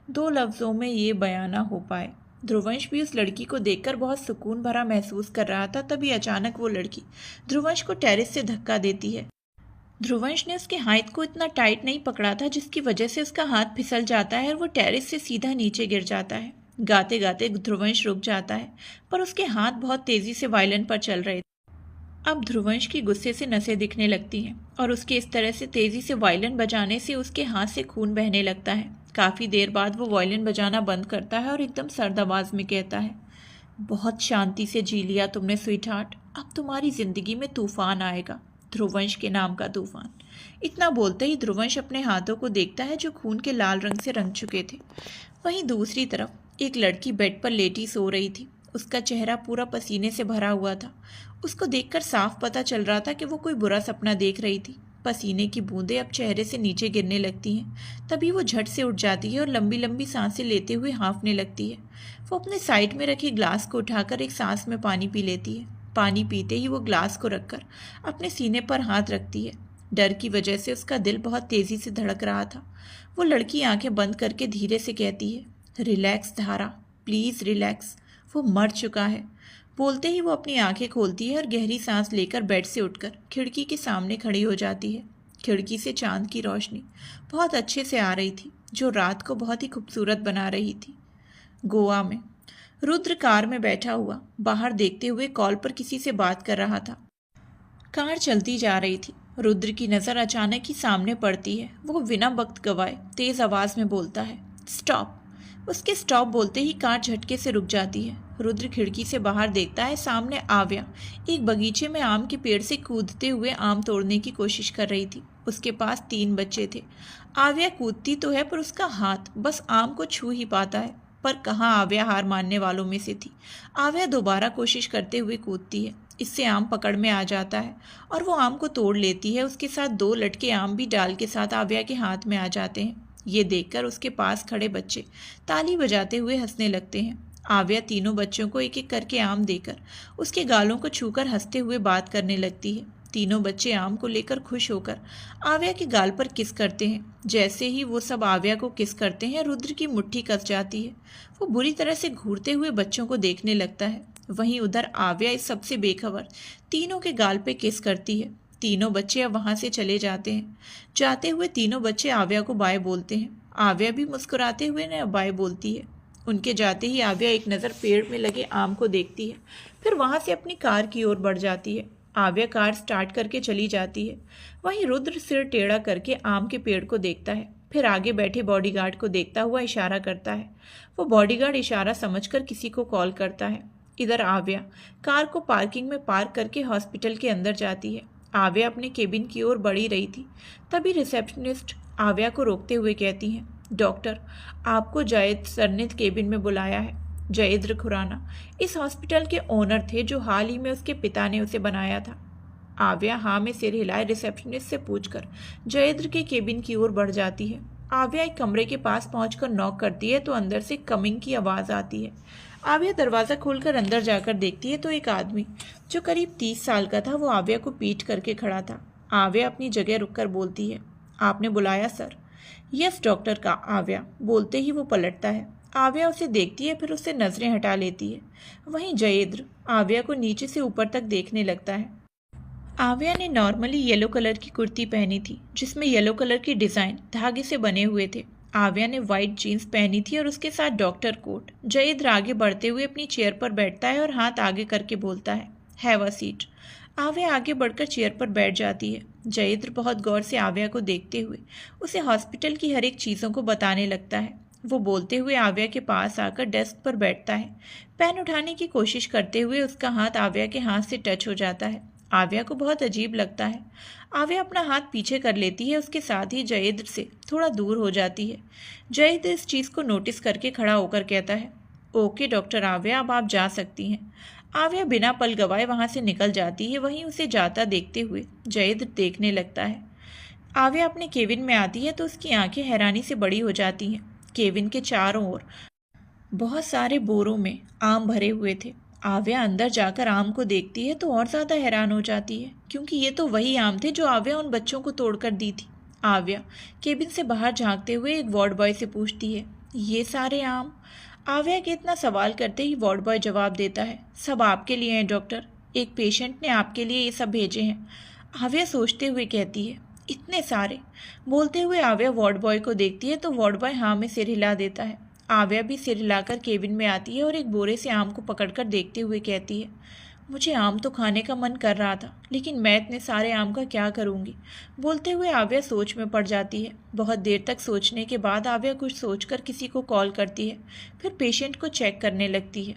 दो लफ्ज़ों में ये बयां ना हो पाए। ध्रुवंश भी उस लड़की को देखकर बहुत सुकून भरा महसूस कर रहा था। तभी अचानक वो लड़की ध्रुवंश को टेरेस से धक्का देती है। ध्रुवंश ने उसके हाथ को इतना टाइट नहीं पकड़ा था, जिसकी वजह से उसका हाथ फिसल जाता है और वो टेरेस से सीधा नीचे गिर जाता है। गाते गाते ध्रुवंश रुक जाता है, पर उसके हाथ बहुत तेज़ी से वायलिन पर चल रहे थे। अब ध्रुवंश की गुस्से से नसें दिखने लगती हैं और उसके इस तरह से तेज़ी से वायलिन बजाने से उसके हाथ से खून बहने लगता है। काफ़ी देर बाद वो वायलिन बजाना बंद करता है और एकदम सर्द आवाज़ में कहता है, बहुत शांति से जी लिया तुमने स्वीटहार्ट, अब तुम्हारी ज़िंदगी में तूफ़ान आएगा, ध्रुवंश के नाम का तूफ़ान। इतना बोलते ही ध्रुवंश अपने हाथों को देखता है, जो खून के लाल रंग से रंग चुके थे। वहीं दूसरी तरफ एक लड़की बेड पर लेटी सो रही थी। उसका चेहरा पूरा पसीने से भरा हुआ था। उसको देखकर साफ पता चल रहा था कि वो कोई बुरा सपना देख रही थी। पसीने की बूंदें अब चेहरे से नीचे गिरने लगती हैं। तभी वो झट से उठ जाती है और लंबी लंबी सांसें लेते हुए हाँफने लगती है। वो अपने साइड में रखे ग्लास को उठाकर एक सांस में पानी पी लेती है। पानी पीते ही वो ग्लास को रखकर अपने सीने पर हाथ रखती है। डर की वजह से उसका दिल बहुत तेज़ी से धड़क रहा था। वो लड़की आंखें बंद करके धीरे से कहती है, रिलैक्स धारा, प्लीज़ रिलैक्स, वो मर चुका है। बोलते ही वो अपनी आंखें खोलती है और गहरी सांस लेकर बेड से उठकर खिड़की के सामने खड़ी हो जाती है। खिड़की से चांद की रोशनी बहुत अच्छे से आ रही थी, जो रात को बहुत ही खूबसूरत बना रही थी। गोवा में रुद्र कार में बैठा हुआ बाहर देखते हुए कॉल पर किसी से बात कर रहा था। कार चलती जा रही थी। रुद्र की नज़र अचानक ही सामने पड़ती है। वो बिना वक्त गवाए तेज़ आवाज़ में बोलता है, स्टॉप। उसके स्टॉप बोलते ही कार झटके से रुक जाती है। रुद्र खिड़की से बाहर देखता है, सामने आव्या एक बगीचे में आम के पेड़ से कूदते हुए आम तोड़ने की कोशिश कर रही थी। उसके पास 3 बच्चे थे। आव्या कूदती तो है पर उसका हाथ बस आम को छू ही पाता है। पर कहाँ आव्या हार मानने वालों में से थी। आव्या दोबारा कोशिश करते हुए कूदती है। इससे आम पकड़ में आ जाता है और वो आम को तोड़ लेती है। उसके साथ 2 लटके आम भी डाल के साथ आव्या के हाथ में आ जाते हैं। ये देखकर उसके पास खड़े बच्चे ताली बजाते हुए हंसने लगते हैं। आव्या तीनों बच्चों को एक एक करके आम देकर उसके गालों को छूकर हंसते हुए बात करने लगती है। तीनों बच्चे आम को लेकर खुश होकर आव्या के गाल पर किस करते हैं। जैसे ही वो सब आव्या को किस करते हैं, रुद्र की मुट्ठी कस जाती है। वो बुरी तरह से घूरते हुए बच्चों को देखने लगता है। वहीं उधर आव्या इस सबसे बेखबर तीनों के गाल पे किस करती है। तीनों बच्चे अब वहां से चले जाते हैं। जाते हुए तीनों बच्चे आव्या को बाय बोलते हैं। आव्या भी मुस्कुराते हुए न बाय बोलती है। उनके जाते ही आव्या एक नज़र पेड़ में लगे आम को देखती है, फिर वहां से अपनी कार की ओर बढ़ जाती है। आव्या कार स्टार्ट करके चली जाती है। वहीं रुद्र सिर टेढ़ा करके आम के पेड़ को देखता है, फिर आगे बैठे बॉडीगार्ड को देखता हुआ इशारा करता है। वो बॉडीगार्ड इशारा समझकर किसी को कॉल करता है। इधर आव्या कार को पार्किंग में पार्क करके हॉस्पिटल के अंदर जाती है। आव्या अपने केबिन की ओर बढ़ी रही थी, तभी रिसेप्शनिस्ट आव्या को रोकते हुए कहती हैं, डॉक्टर, आपको जायद सर ने केबिन में बुलाया है। जयेंद्र खुराना इस हॉस्पिटल के ओनर थे, जो हाल ही में उसके पिता ने उसे बनाया था। आव्या हाँ में सिर हिलाए रिसेप्शनिस्ट से पूछकर जयेंद्र के केबिन की ओर बढ़ जाती है। आव्या एक कमरे के पास पहुंचकर नॉक करती है तो अंदर से कमिंग की आवाज़ आती है। आव्या दरवाज़ा खोलकर अंदर जाकर देखती है तो एक आदमी जो करीब 30 साल का था, वो आव्या को पीट करके खड़ा था। आव्या अपनी जगह रुककर बोलती है, आपने बुलाया सर? यस डॉक्टर का आव्या बोलते ही वो पलटता है। आव्या उसे देखती है, फिर उससे नज़रें हटा लेती है। वहीं जयेंद्र आव्या को नीचे से ऊपर तक देखने लगता है। आव्या ने नॉर्मली येलो कलर की कुर्ती पहनी थी, जिसमें येलो कलर की डिज़ाइन धागे से बने हुए थे। आव्या ने वाइट जीन्स पहनी थी और उसके साथ डॉक्टर कोट। जयेंद्र आगे बढ़ते हुए अपनी चेयर पर बैठता है और हाथ आगे करके बोलता है, हैव अ सीट। आव्या आगे बढ़कर चेयर पर बैठ जाती है। जयेंद्र बहुत गौर से आव्या को देखते हुए उसे हॉस्पिटल की हर एक चीज़ों को बताने लगता है। वो बोलते हुए आव्या के पास आकर डेस्क पर बैठता है। पेन उठाने की कोशिश करते हुए उसका हाथ आव्या के हाथ से टच हो जाता है। आव्या को बहुत अजीब लगता है। आव्या अपना हाथ पीछे कर लेती है, उसके साथ ही जयेंद्र से थोड़ा दूर हो जाती है। जयेंद्र इस चीज़ को नोटिस करके खड़ा होकर कहता है, ओके डॉक्टर आव्या, अब आप जा सकती हैं। आव्या बिना पल गवाए वहाँ से निकल जाती है। वहीं उसे जाता देखते हुए जयेंद्र देखने लगता है। आव्या अपने केबिन में आती है तो उसकी आंखें हैरानी से बड़ी हो जाती हैं। केबिन के चारों ओर बहुत सारे बोरों में आम भरे हुए थे। आव्या अंदर जाकर आम को देखती है तो और ज़्यादा हैरान हो जाती है, क्योंकि ये तो वही आम थे जो आव्या उन बच्चों को तोड़कर दी थी। आव्या केबिन से बाहर झांकते हुए एक वार्ड बॉय से पूछती है, ये सारे आम? आव्या के इतना सवाल करते ही वार्ड बॉय जवाब देता है, सब आपके लिए हैं डॉक्टर, एक पेशेंट ने आपके लिए ये सब भेजे हैं। आव्या सोचते हुए कहती है, इतने सारे? बोलते हुए आव्या वार्ड बॉय को देखती है तो वार्ड बॉय हाँ में सिर हिला देता है। आव्या भी सिर हिलाकर केबिन में आती है और एक बोरे से आम को पकड़कर देखते हुए कहती है, मुझे आम तो खाने का मन कर रहा था, लेकिन मैं इतने सारे आम का क्या करूँगी। बोलते हुए आव्या सोच में पड़ जाती है। बहुत देर तक सोचने के बाद आव्या कुछ सोचकर किसी को कॉल करती है, फिर पेशेंट को चेक करने लगती है।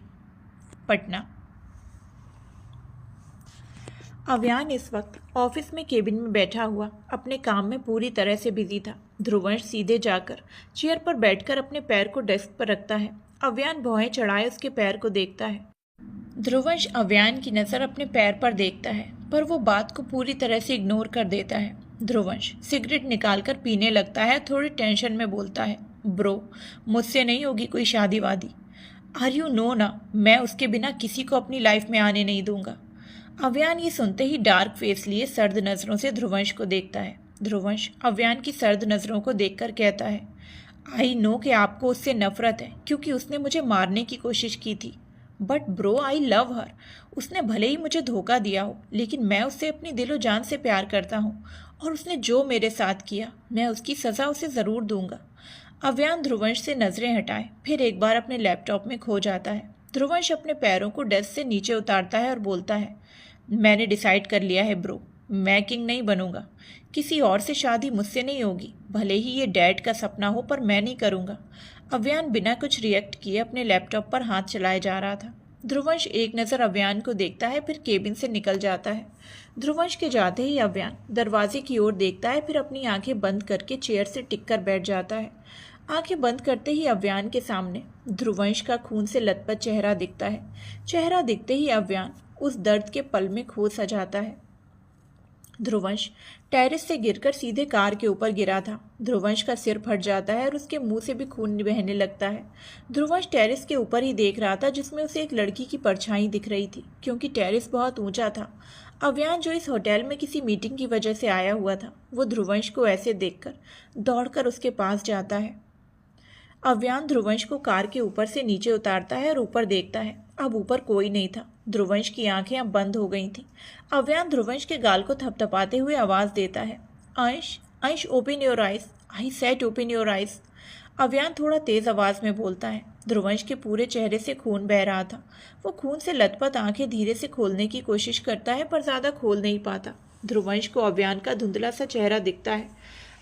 पटना। अव्यान इस वक्त ऑफिस में केबिन में बैठा हुआ अपने काम में पूरी तरह से बिजी था। ध्रुवंश सीधे जाकर चेयर पर बैठकर अपने पैर को डेस्क पर रखता है। अव्यान भौहें चढ़ाए उसके पैर को देखता है। ध्रुवंश अव्यान की नज़र अपने पैर पर देखता है, पर वो बात को पूरी तरह से इग्नोर कर देता है। ध्रुवंश सिगरेट निकालकर पीने लगता है। थोड़ी टेंशन में बोलता है, ब्रो, मुझसे नहीं होगी कोई शादी वादी। आर यू नो ना, मैं उसके बिना किसी को अपनी लाइफ में आने नहीं दूंगा। अव्यान ये सुनते ही डार्क फेस लिए सर्द नज़रों से ध्रुवंश को देखता है। ध्रुवंश अव्यान की सर्द नज़रों को देखकर कहता है, आई नो कि आपको उससे नफरत है, क्योंकि उसने मुझे मारने की कोशिश की थी। बट ब्रो आई लव हर। उसने भले ही मुझे धोखा दिया हो, लेकिन मैं उससे अपनी दिलो जान से प्यार करता हूँ, और उसने जो मेरे साथ किया मैं उसकी सज़ा उसे ज़रूर दूंगा। अव्यान ध्रुवंश से नज़रें हटाए फिर एक बार अपने लैपटॉप में खो जाता है। ध्रुवंश अपने पैरों को डेस्क से नीचे उतारता है और बोलता है, मैंने डिसाइड कर लिया है ब्रो, मैं किंग नहीं बनूंगा। किसी और से शादी मुझसे नहीं होगी, भले ही ये डैड का सपना हो, पर मैं नहीं करूंगा। अव्यान बिना कुछ रिएक्ट किए अपने लैपटॉप पर हाथ चलाए जा रहा था। ध्रुवंश एक नज़र अव्यान को देखता है फिर केबिन से निकल जाता है। ध्रुवंश के जाते ही अव्यान दरवाजे की ओर देखता है फिर अपनी आंखें बंद करके चेयर से टिक कर बैठ जाता है। आंखें बंद करते ही अव्यान के सामने ध्रुवंश का खून से लथपथ चेहरा दिखता है। चेहरा दिखते ही अव्यान उस दर्द के पल में खो सा जाता है। ध्रुवंश टेरेस से गिरकर सीधे कार के ऊपर गिरा था। ध्रुवंश का सिर फट जाता है और उसके मुंह से भी खून बहने लगता है। ध्रुवंश टेरेस के ऊपर ही देख रहा था जिसमें उसे एक लड़की की परछाई दिख रही थी, क्योंकि टेरेस बहुत ऊंचा था। अव्यान जो इस होटल में किसी मीटिंग की वजह से आया हुआ था, वो ध्रुवंश को ऐसे देखकर दौड़कर उसके पास जाता है। अव्यान ध्रुवंश को कार के ऊपर से नीचे उतारता है और ऊपर देखता है। अब ऊपर कोई नहीं था। ध्रुवंश की आंखें अब बंद हो गई थीं। अव्यान ध्रुवंश के गाल को थपथपाते हुए आवाज देता है, अंश, अंश, open your eyes, I said open your eyes. Avyan थोड़ा तेज आवाज में बोलता है। ध्रुवंश के पूरे चेहरे से खून बह रहा था। वो खून से लथपथ आंखें धीरे से खोलने की कोशिश करता है पर ज्यादा खोल नहीं पाता। ध्रुवंश को अव्यान का धुंधला सा चेहरा दिखता है।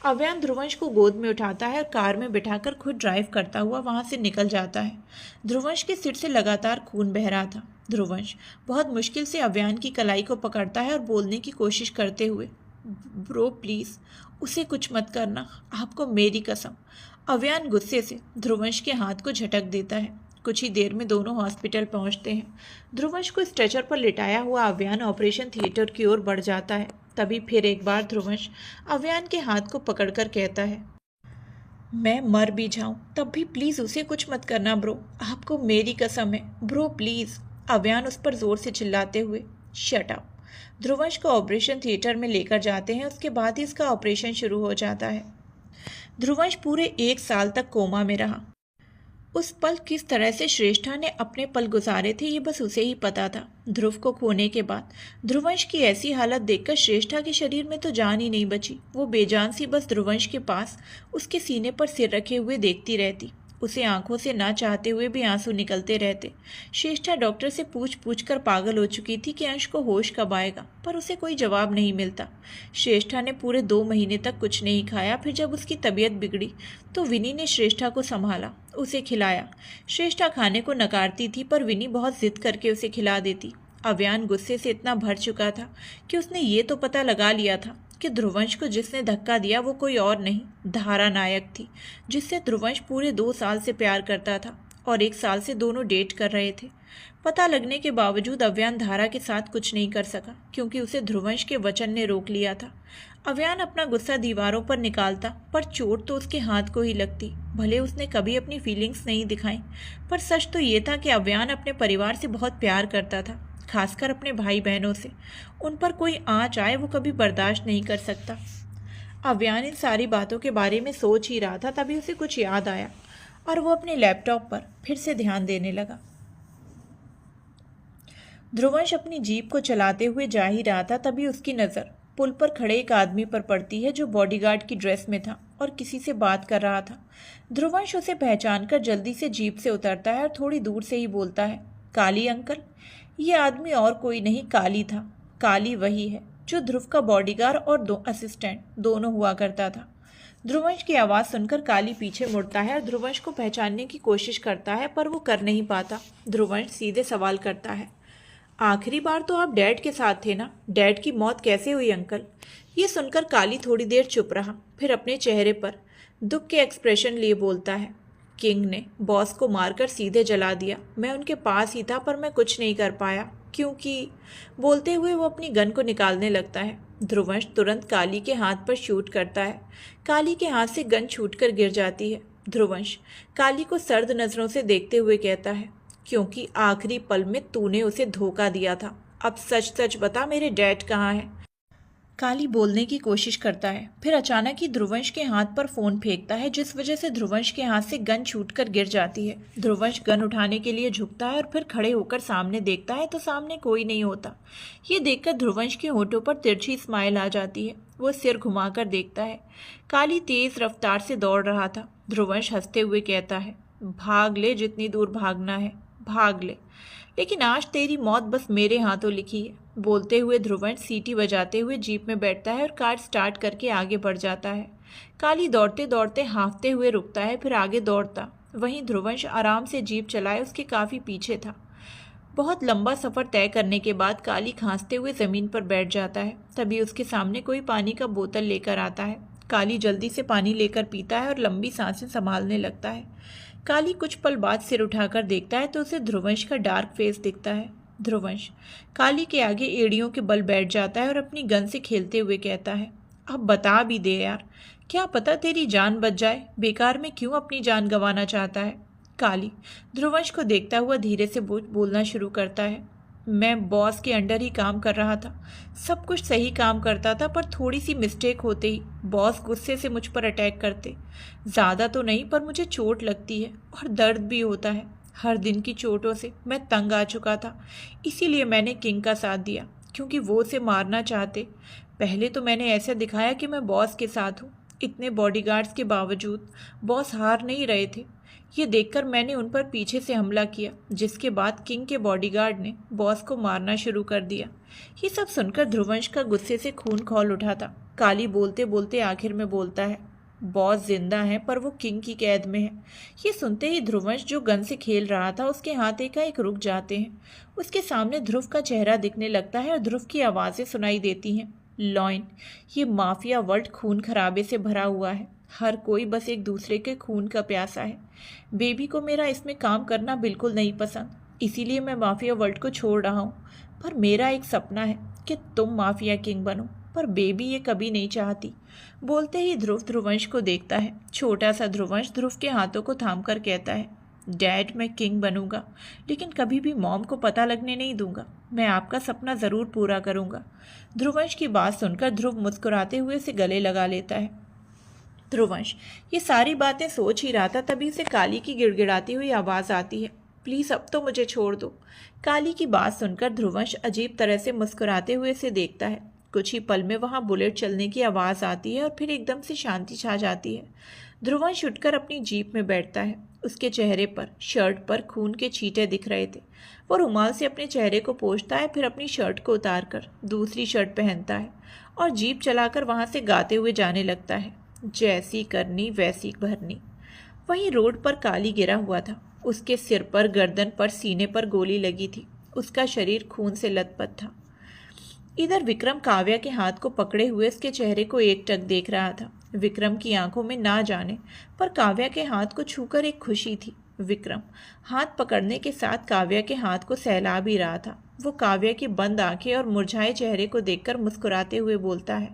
अव्यान ध्रुवंश को गोद में उठाता है और कार में बिठाकर खुद ड्राइव करता हुआ वहां से निकल जाता है। ध्रुवंश के सिर से लगातार खून बह रहा था। ध्रुवंश बहुत मुश्किल से अव्यान की कलाई को पकड़ता है और बोलने की कोशिश करते हुए, ब्रो प्लीज उसे कुछ मत करना, आपको मेरी कसम। अव्यान गुस्से से ध्रुवंश के हाथ को झटक देता है। कुछ ही देर में दोनों हॉस्पिटल पहुंचते हैं। ध्रुवंश को स्ट्रेचर पर लिटाया हुआ अव्यान ऑपरेशन थिएटर की ओर बढ़ जाता है। तभी फिर एक बार ध्रुवंश अव्यान के हाथ को पकड़कर कहता है, मैं मर भी जाऊं तब भी प्लीज उसे कुछ मत करना ब्रो, आपको मेरी कसम है ब्रो प्लीज। अव्यान उस पर जोर से चिल्लाते हुए, शट अप। ध्रुवंश को ऑपरेशन थिएटर में लेकर जाते हैं। उसके बाद ही इसका ऑपरेशन शुरू हो जाता है। ध्रुवंश पूरे 1 साल तक कोमा में रहा। उस पल किस तरह से श्रेष्ठा ने अपने पल गुजारे थे ये बस उसे ही पता था। ध्रुव को खोने के बाद ध्रुवंश की ऐसी हालत देखकर श्रेष्ठा के शरीर में तो जान ही नहीं बची। वो बेजान सी बस ध्रुवंश के पास उसके सीने पर सिर रखे हुए देखती रहती। उसे आंखों से ना चाहते हुए भी आंसू निकलते रहते। श्रेष्ठा डॉक्टर से पूछ पूछ कर पागल हो चुकी थी कि अंश को होश कब आएगा, पर उसे कोई जवाब नहीं मिलता। श्रेष्ठा ने पूरे 2 महीने तक कुछ नहीं खाया। फिर जब उसकी तबीयत बिगड़ी तो विनी ने श्रेष्ठा को संभाला, उसे खिलाया। श्रेष्ठा खाने को नकारती थी पर विनी बहुत जिद करके उसे खिला देती। अव्यान गुस्से से इतना भर चुका था कि उसने ये तो पता लगा लिया था कि ध्रुवंश को जिसने धक्का दिया वो कोई और नहीं, धारा नायक थी, जिससे ध्रुवंश पूरे 2 साल से प्यार करता था और 1 साल से दोनों डेट कर रहे थे। पता लगने के बावजूद अव्यान धारा के साथ कुछ नहीं कर सका, क्योंकि उसे ध्रुवंश के वचन ने रोक लिया था। अव्यान अपना गुस्सा दीवारों पर निकालता पर चोट तो उसके हाथ को ही लगती। भले उसने कभी अपनी फीलिंग्स नहीं दिखाई, पर सच तो ये था कि अव्यान अपने परिवार से बहुत प्यार करता था, खासकर अपने भाई बहनों से। उन पर कोई आँच आए वो कभी बर्दाश्त नहीं कर सकता। अव्यान इन सारी बातों के बारे में सोच ही रहा था, तभी उसे कुछ याद आया और वो अपने लैपटॉप पर फिर से ध्यान देने लगा। ध्रुवंश अपनी जीप को चलाते हुए जा ही रहा था, तभी उसकी नज़र पुल पर खड़े एक आदमी पर पड़ती है जो बॉडीगार्ड की ड्रेस में था और किसी से बात कर रहा था। ध्रुवंश उसे पहचानकर जल्दी से जीप से उतरता है और थोड़ी दूर से ही बोलता है, काली अंकल। ये आदमी और कोई नहीं, काली था। काली वही है जो ध्रुव का बॉडीगार्ड और 2 असिस्टेंट दोनों हुआ करता था। ध्रुवंश की आवाज़ सुनकर काली पीछे मुड़ता है और ध्रुवंश को पहचानने की कोशिश करता है, पर वो कर नहीं पाता। ध्रुवंश सीधे सवाल करता है, आखिरी बार तो आप डैड के साथ थे ना, डैड की मौत कैसे हुई अंकल? ये सुनकर काली थोड़ी देर चुप रहा, फिर अपने चेहरे पर दुख के एक्सप्रेशन लिए बोलता है, किंग ने बॉस को मारकर सीधे जला दिया। मैं उनके पास ही था पर मैं कुछ नहीं कर पाया, क्योंकि बोलते हुए वो अपनी गन को निकालने लगता है। ध्रुवंश तुरंत काली के हाथ पर शूट करता है। काली के हाथ से गन छूटकर गिर जाती है। ध्रुवंश काली को सर्द नज़रों से देखते हुए कहता है, क्योंकि आखिरी पल में तूने उसे धोखा दिया था। अब सच सच बता, मेरे डैड कहाँ है? काली बोलने की कोशिश करता है, फिर अचानक ही ध्रुवंश के हाथ पर फोन फेंकता है, जिस वजह से ध्रुवंश के हाथ से गन छूटकर गिर जाती है। ध्रुवंश गन उठाने के लिए झुकता है और फिर खड़े होकर सामने देखता है तो सामने कोई नहीं होता। ये देखकर ध्रुवंश के होठों पर तिरछी स्माइल आ जाती है। वो सिर घुमाकर देखता है। काली तेज रफ्तार से दौड़ रहा था। ध्रुवंश हंसते हुए कहता है, भाग ले, जितनी दूर भागना है भाग ले, लेकिन आज तेरी मौत बस मेरे हाथों लिखी है। बोलते हुए ध्रुवंश सीटी बजाते हुए जीप में बैठता है और कार स्टार्ट करके आगे बढ़ जाता है। काली दौड़ते दौड़ते हांफते हुए रुकता है, फिर आगे दौड़ता। वहीं ध्रुवंश आराम से जीप चलाए उसके काफ़ी पीछे था। बहुत लंबा सफ़र तय करने के बाद काली खांसते हुए ज़मीन पर बैठ जाता है। तभी उसके सामने कोई पानी का बोतल लेकर आता है। काली जल्दी से पानी लेकर पीता है और लंबी सांसें संभालने लगता है। काली कुछ पल बाद सिर उठाकर देखता है तो उसे ध्रुवंश का डार्क फेस दिखता है। ध्रुवंश काली के आगे एड़ियों के बल बैठ जाता है और अपनी गन से खेलते हुए कहता है, अब बता भी दे यार, क्या पता तेरी जान बच जाए, बेकार में क्यों अपनी जान गंवाना चाहता है। काली ध्रुवंश को देखता हुआ धीरे से बोलना शुरू करता है, मैं बॉस के अंडर ही काम कर रहा था, सब कुछ सही काम करता था, पर थोड़ी सी मिस्टेक होते ही बॉस गुस्से से मुझ पर अटैक करते। ज़्यादा तो नहीं, पर मुझे चोट लगती है और दर्द भी होता है। हर दिन की चोटों से मैं तंग आ चुका था, इसीलिए मैंने किंग का साथ दिया, क्योंकि वो उसे मारना चाहते। पहले तो मैंने ऐसा दिखाया कि मैं बॉस के साथ हूँ। इतने बॉडीगार्ड्स के बावजूद बॉस हार नहीं रहे थे। ये देखकर मैंने उन पर पीछे से हमला किया, जिसके बाद किंग के बॉडीगार्ड ने बॉस को मारना शुरू कर दिया। ये सब सुनकर ध्रुवंश का गुस्से से खून खौल उठा था। काली बोलते बोलते आखिर में बोलता है, बॉस जिंदा हैं पर वो किंग की कैद में है। ये सुनते ही ध्रुवंश जो गन से खेल रहा था उसके हाथ एकाएक रुक जाते हैं। उसके सामने ध्रुव का चेहरा दिखने लगता है और ध्रुव की आवाज़ें सुनाई देती हैं, लॉइन, ये माफिया वर्ल्ड खून खराबे से भरा हुआ है। हर कोई बस एक दूसरे के खून का प्यासा है। बेबी को मेरा इसमें काम करना बिल्कुल नहीं पसंद, इसीलिए मैं माफिया वर्ल्ड को छोड़ रहा हूँ। पर मेरा एक सपना है कि तुम माफिया किंग बनो, पर बेबी ये कभी नहीं चाहती। बोलते ही ध्रुव ध्रुवंश को देखता है। छोटा सा ध्रुवंश ध्रुव के हाथों को थामकर कहता है, डैड, मैं किंग बनूंगा, लेकिन कभी भी मॉम को पता लगने नहीं दूंगा। मैं आपका सपना ज़रूर पूरा करूंगा। ध्रुवंश की बात सुनकर ध्रुव मुस्कुराते हुए उसे गले लगा लेता है। ध्रुवंश ये सारी बातें सोच ही रहा था, तभी उसे काली की गिड़गिड़ाती हुई आवाज़ आती है, प्लीज़ अब तो मुझे छोड़ दो। काली की बात सुनकर ध्रुवंश अजीब तरह से मुस्कुराते हुए उसे देखता है। कुछ ही पल में वहाँ बुलेट चलने की आवाज़ आती है और फिर एकदम से शांति छा जाती है। ध्रुवंश उठकर अपनी जीप में बैठता है। उसके चेहरे पर, शर्ट पर खून के छींटे दिख रहे थे। वो रुमाल से अपने चेहरे को पोंछता है, फिर अपनी शर्ट को उतारकर दूसरी शर्ट पहनता है और जीप चलाकर वहाँ से गाते हुए जाने लगता है, जैसी करनी वैसी भरनी। वहीं रोड पर काली गिरा हुआ था। उसके सिर पर, गर्दन पर, सीने पर गोली लगी थी। उसका शरीर खून से लथपथ था। इधर विक्रम काव्या के हाथ को पकड़े हुए उसके चेहरे को एकटक देख रहा था। विक्रम की आंखों में ना जाने पर काव्या के हाथ को छूकर एक खुशी थी। विक्रम हाथ पकड़ने के साथ काव्या के हाथ को सहला भी रहा था। वो काव्या की बंद आंखें और मुरझाए चेहरे को देखकर मुस्कुराते हुए बोलता है,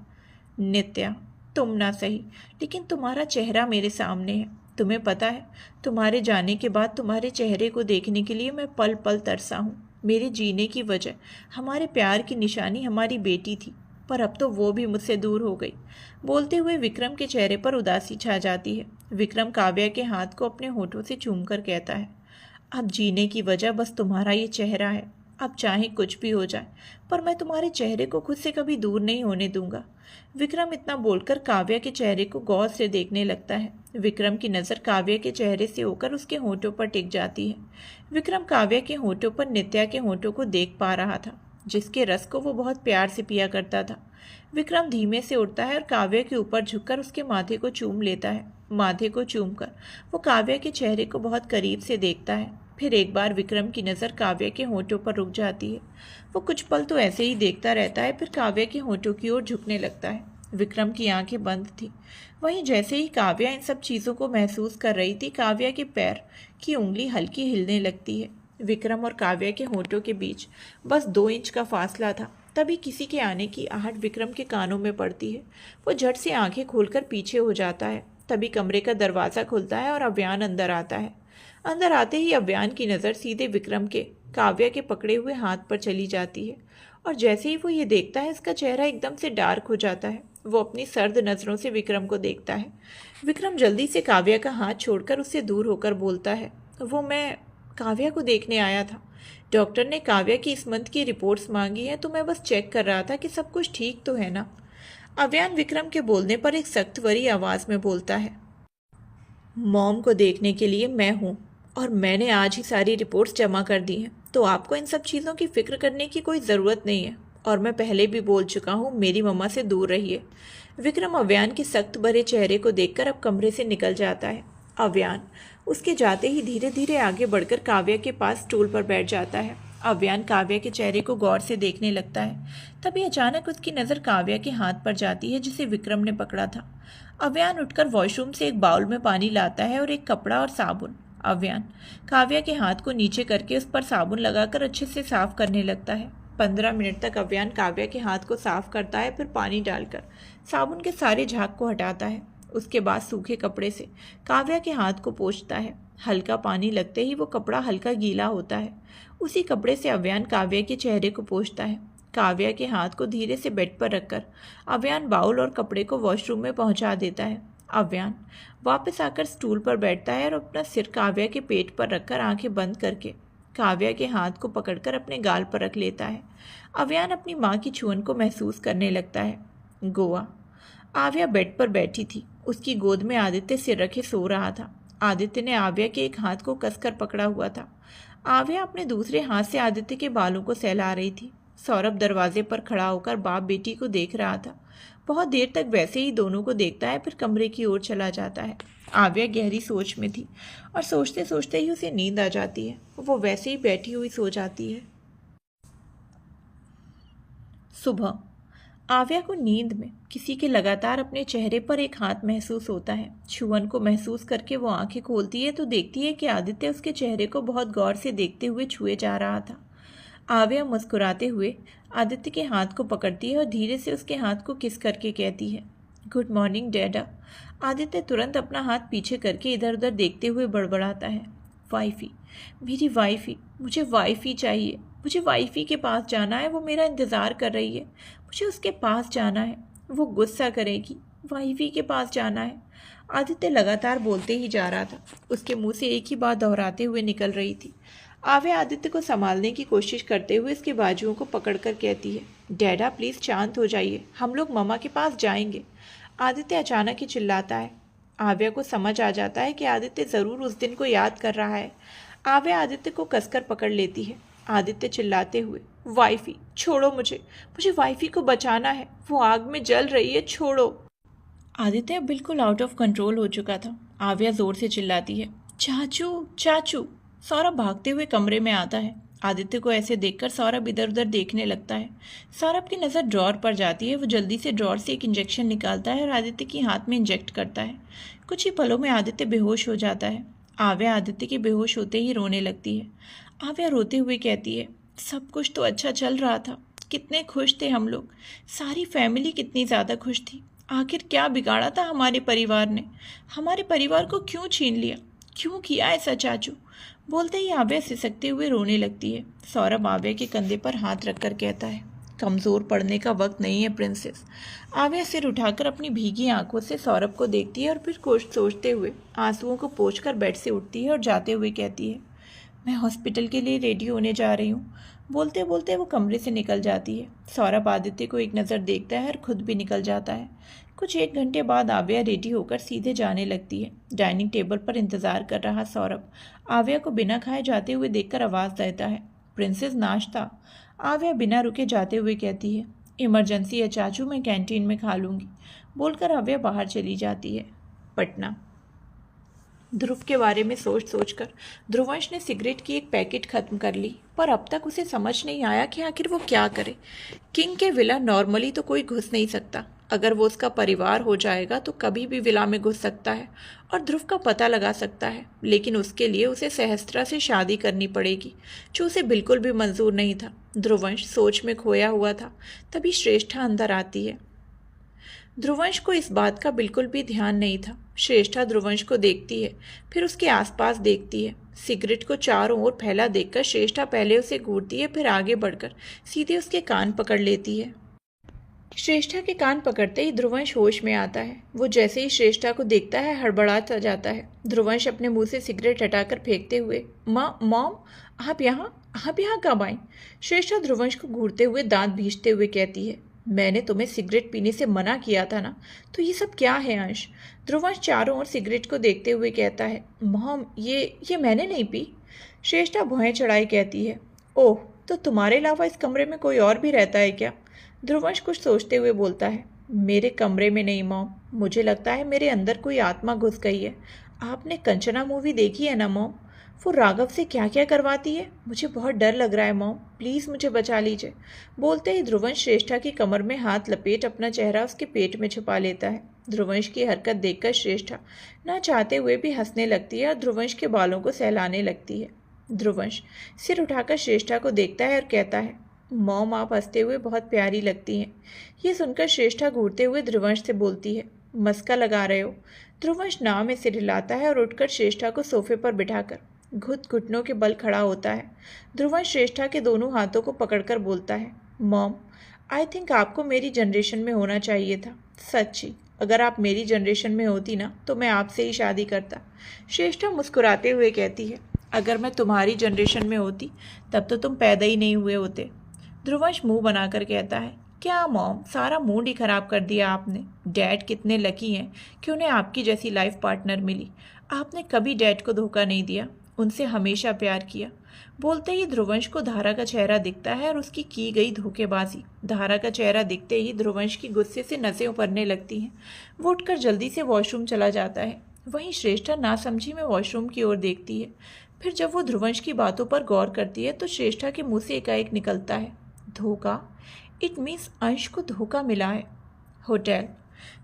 नित्या, तुम ना सही, लेकिन तुम्हारा चेहरा मेरे सामने है। तुम्हें पता है, तुम्हारे जाने के बाद तुम्हारे चेहरे को देखने के लिए मैं पल पल तरसा हूँ। मेरे जीने की वजह, हमारे प्यार की निशानी हमारी बेटी थी, पर अब तो वो भी मुझसे दूर हो गई। बोलते हुए विक्रम के चेहरे पर उदासी छा जाती है। विक्रम काव्या के हाथ को अपने होठों से चूमकर कहता है, अब जीने की वजह बस तुम्हारा ये चेहरा है। अब चाहे कुछ भी हो जाए, पर मैं तुम्हारे चेहरे को खुद से कभी दूर नहीं होने दूंगा। विक्रम इतना बोलकर काव्या के चेहरे को गौर से देखने लगता है। विक्रम की नज़र काव्या के चेहरे से होकर उसके होठों पर टिक जाती है। विक्रम काव्या के होठों पर नित्या के होठों को देख पा रहा था, जिसके रस को वो बहुत प्यार से पिया करता था। विक्रम धीमे से उठता है और काव्या के ऊपर झुककर उसके माथे को चूम लेता है। माथे को चूमकर वो काव्या के चेहरे को बहुत करीब से देखता है। फिर एक बार विक्रम की नज़र काव्या के होठों पर रुक जाती है। वो कुछ पल तो ऐसे ही देखता रहता है, फिर काव्या के होठों की ओर झुकने लगता है। विक्रम की आंखें बंद थी। वहीं जैसे ही काव्या इन सब चीज़ों को महसूस कर रही थी, काव्या के पैर की उंगली हल्की हिलने लगती है। विक्रम और काव्या के होठों के बीच बस 2 इंच का फासला था। तभी किसी के आने की आहट विक्रम के कानों में पड़ती है। वो झट से आंखें खोलकर पीछे हो जाता है। तभी कमरे का दरवाज़ा खुलता है और अव्यान अंदर आता है। अंदर आते ही अव्यान की नज़र सीधे विक्रम के काव्या के पकड़े हुए हाथ पर चली जाती है और जैसे ही वो ये देखता है इसका चेहरा एकदम से डार्क हो जाता है। वो अपनी सर्द नज़रों से विक्रम को देखता है। विक्रम जल्दी से काव्या का हाथ छोड़कर उससे दूर होकर बोलता है, वो मैं काव्या को देखने आया था। डॉक्टर ने काव्या की इस मंथ की रिपोर्ट्स मांगी हैं, तो मैं बस चेक कर रहा था कि सब कुछ ठीक तो है ना। अव्यान विक्रम के बोलने पर एक सख्त वरी आवाज़ में बोलता है, मॉम को देखने के लिए मैं हूँ और मैंने आज ही सारी रिपोर्ट्स जमा कर दी हैं, तो आपको इन सब चीज़ों की फ़िक्र करने की कोई ज़रूरत नहीं है। और मैं पहले भी बोल चुका हूँ, मेरी मम्मा से दूर रहिए। विक्रम अव्यान के सख्त भरे चेहरे को देखकर अब कमरे से निकल जाता है। अव्यान उसके जाते ही धीरे धीरे आगे बढ़कर काव्या के पास स्टूल पर बैठ जाता है। अव्यान काव्या के चेहरे को गौर से देखने लगता है। तभी अचानक उसकी नज़र काव्या के हाथ पर जाती है जिसे विक्रम ने पकड़ा था। अव्यान उठकर वॉशरूम से एक बाउल में पानी लाता है और एक कपड़ा और साबुन। अव्यान काव्या के हाथ को नीचे करके उस पर साबुन लगाकर अच्छे से साफ करने लगता है। 15 मिनट तक अव्यान काव्या के हाथ को साफ करता है, फिर पानी डालकर साबुन के सारे झाग को हटाता है। उसके बाद सूखे कपड़े से काव्या के हाथ को पोंछता है। हल्का पानी लगते ही वो कपड़ा हल्का गीला होता है। उसी कपड़े से अव्यान काव्या के चेहरे को पोंछता है। काव्या के हाथ को धीरे से बेड पर रखकर अव्यान बाउल और कपड़े को वॉशरूम में पहुंचा देता है। अव्यान वापस आकर स्टूल पर बैठता है और अपना सिर काव्या के पेट पर रखकर आंखें बंद करके काव्या के हाथ को पकड़कर अपने गाल पर रख लेता है। अव्यान अपनी माँ की छुअन को महसूस करने लगता है। गोवा आव्या बेड पर बैठी थी। उसकी गोद में आदित्य सिर रखे सो रहा था। आदित्य ने आव्या के एक हाथ को कसकर पकड़ा हुआ था। आव्या अपने दूसरे हाथ से आदित्य के बालों को सहला रही थी। सौरभ दरवाजे पर खड़ा होकर बाप बेटी को देख रहा था। बहुत देर तक वैसे ही दोनों को देखता है, फिर कमरे की ओर चला जाता है। आव्या गहरी सोच में थी और सोचते सोचते ही उसे नींद आ जाती है। वो वैसे ही बैठी हुई सो जाती है। सुबह आव्या को नींद में किसी के लगातार अपने चेहरे पर एक हाथ महसूस होता है। छुअन को महसूस करके वो आंखें खोलती है तो देखती है कि आदित्य उसके चेहरे को बहुत गौर से देखते हुए छुए जा रहा था। आव्या मुस्कुराते हुए आदित्य के हाथ को पकड़ती है और धीरे से उसके हाथ को किस करके कहती है, गुड मॉर्निंग डैडा। आदित्य तुरंत अपना हाथ पीछे करके इधर उधर देखते हुए बड़बड़ाता है, वाइफी, मेरी वाइफी, मुझे वाइफी चाहिए। मुझे वाइफी के पास जाना है, वो मेरा इंतज़ार कर रही है। मुझे उसके पास जाना है, वो गुस्सा करेगी। वाइफी के पास जाना है। आदित्य लगातार बोलते ही जा रहा था। उसके मुंह से एक ही बात दोहराते हुए निकल रही थी। आव्या आदित्य को संभालने की कोशिश करते हुए इसके बाजुओं को पकड़कर कहती है, डैडा प्लीज़ शांत हो जाइए, हम लोग मम्मा के पास जाएंगे। आदित्य अचानक ही चिल्लाता है। आव्या को समझ आ जाता है कि आदित्य ज़रूर उस दिन को याद कर रहा है। आव्या आदित्य को कसकर पकड़ लेती है। आदित्य चिल्लाते हुए, वाइफी छोड़ो मुझे, मुझे वाइफी को बचाना है, वो आग में जल रही है, छोड़ो। आदित्य बिल्कुल आउट ऑफ कंट्रोल हो चुका था। आव्या जोर से चिल्लाती है, चाचू चाचू। सौरभ भागते हुए कमरे में आता है। आदित्य को ऐसे देखकर सौरभ इधर उधर देखने लगता है। सौरभ की नज़र ड्रॉर पर जाती है। वो जल्दी से ड्रॉर से एक इंजेक्शन निकालता है और आदित्य के हाथ में इंजेक्ट करता है। कुछ ही पलों में आदित्य बेहोश हो जाता है। आव्या आदित्य के बेहोश होते ही रोने लगती है। आव्या रोते हुए कहती है, सब कुछ तो अच्छा चल रहा था, कितने खुश थे हम लोग, सारी फैमिली कितनी ज़्यादा खुश थी। आखिर क्या बिगाड़ा था हमारे परिवार ने? हमारे परिवार को क्यों छीन लिया? क्यों किया ऐसा चाचू? बोलते ही आव्या सिसकते हुए रोने लगती है। सौरभ आव्या के कंधे पर हाथ रखकर कहता है, कमज़ोर पड़ने का वक्त नहीं है प्रिंसेस। आव्या सिर उठाकर अपनी भीगी आंखों से सौरभ को देखती है और फिर कुछ सोचते हुए आंसुओं को पोंछकर बेड से उठती है और जाते हुए कहती है, मैं हॉस्पिटल के लिए रेडी होने जा रही हूँ। बोलते बोलते वो कमरे से निकल जाती है। सौरभ आदित्य को एक नज़र देखता है और खुद भी निकल जाता है। कुछ 1 घंटे बाद आव्या रेडी होकर सीधे जाने लगती है। डाइनिंग टेबल पर इंतज़ार कर रहा सौरभ आव्या को बिना खाए जाते हुए देखकर आवाज़ देता है, प्रिंसेस नाश्ता। आव्या बिना रुके जाते हुए कहती है, इमरजेंसी है चाचू, मैं कैंटीन में खा लूँगी। बोलकर आव्या बाहर चली जाती है। पटना। ध्रुव के बारे में सोच सोचकर ध्रुवंश ने सिगरेट की एक पैकेट खत्म कर ली, पर अब तक उसे समझ नहीं आया कि आखिर वो क्या करे। किंग के विला नॉर्मली तो कोई घुस नहीं सकता, अगर वो उसका परिवार हो जाएगा तो कभी भी विला में घुस सकता है और ध्रुव का पता लगा सकता है, लेकिन उसके लिए उसे सहस्त्रा से शादी करनी पड़ेगी, जो उसे बिल्कुल भी मंजूर नहीं था। ध्रुवंश सोच में खोया हुआ था। तभी श्रेष्ठा अंदर आती है। ध्रुवंश को इस बात का बिल्कुल भी ध्यान नहीं था। श्रेष्ठा ध्रुवंश को देखती है, फिर उसके आसपास देखती है। सिगरेट को चारों ओर फैला देखकर श्रेष्ठा पहले उसे घूरती है, फिर आगे बढ़कर सीधे उसके कान पकड़ लेती है। श्रेष्ठा के कान पकड़ते ही ध्रुवंश होश में आता है। वो जैसे ही श्रेष्ठा को देखता है हड़बड़ाता जाता है। ध्रुवंश अपने मुंह से सिगरेट हटाकर फेंकते हुए, मॉम, आप यहाँ कब आई? श्रेष्ठा ध्रुवंश को घूरते हुए दांत भींचते हुए कहती है, मैंने तुम्हें सिगरेट पीने से मना किया था ना, तो ये सब क्या है अंश? ध्रुवंश चारों ओर सिगरेट को देखते हुए कहता है, मॉम, ये मैंने नहीं पी। श्रेष्ठा भौहें चढ़ाई कहती है, ओह, तो तुम्हारे अलावा इस कमरे में कोई और भी रहता है क्या? ध्रुवंश कुछ सोचते हुए बोलता है, मेरे कमरे में नहीं मॉम, मुझे लगता है मेरे अंदर कोई आत्मा घुस गई है। आपने कंचना मूवी देखी है ना मॉम? वो राघव से क्या क्या करवाती है, मुझे बहुत डर लग रहा है मॉम, प्लीज़ मुझे बचा लीजिए। बोलते ही ध्रुवंश श्रेष्ठा की कमर में हाथ लपेट अपना चेहरा उसके पेट में छुपा लेता है। ध्रुवंश की हरकत देखकर श्रेष्ठा ना चाहते हुए भी हंसने लगती है और ध्रुवंश के बालों को सहलाने लगती है। ध्रुवंश सिर उठाकर श्रेष्ठा को देखता है और कहता है, मॉम, आप हंसते हुए बहुत प्यारी लगती हैं। ये सुनकर श्रेष्ठा घूरते हुए ध्रुवंश से बोलती है, मस्का लगा रहे हो? ध्रुवंश नाव में सिर हिलाता है और उठकर श्रेष्ठा को सोफे पर बिठाकर घुटनों के बल खड़ा होता है। ध्रुवंश श्रेष्ठा के दोनों हाथों को पकड़कर बोलता है, मॉम, आई थिंक आपको मेरी जनरेशन में होना चाहिए था। सच्ची, अगर आप मेरी जनरेशन में होती ना तो मैं आपसे ही शादी करता। श्रेष्ठा मुस्कुराते हुए कहती है, अगर मैं तुम्हारी जनरेशन में होती तब तो तुम पैदा ही नहीं हुए होते। ध्रुवंश मुंह बनाकर कहता है, क्या मॉम, सारा मूड ही खराब कर दिया आपने। डैड कितने लकी हैं कि उन्हें आपकी जैसी लाइफ पार्टनर मिली। आपने कभी डैड को धोखा नहीं दिया, उनसे हमेशा प्यार किया। बोलते ही ध्रुवंश को धारा का चेहरा दिखता है और उसकी की गई धोखेबाजी। धारा का चेहरा दिखते ही ध्रुवंश की गुस्से से नसें उभरने लगती हैं। वो उठकर जल्दी से वॉशरूम चला जाता है। वहीं श्रेष्ठा नासमझी में वॉशरूम की ओर देखती है। फिर जब वो ध्रुवंश की बातों पर गौर करती है तो श्रेष्ठा के मुंह से एकाएक निकलता है, धोखा? इट मीन्स अंश को धोखा मिला है। होटल।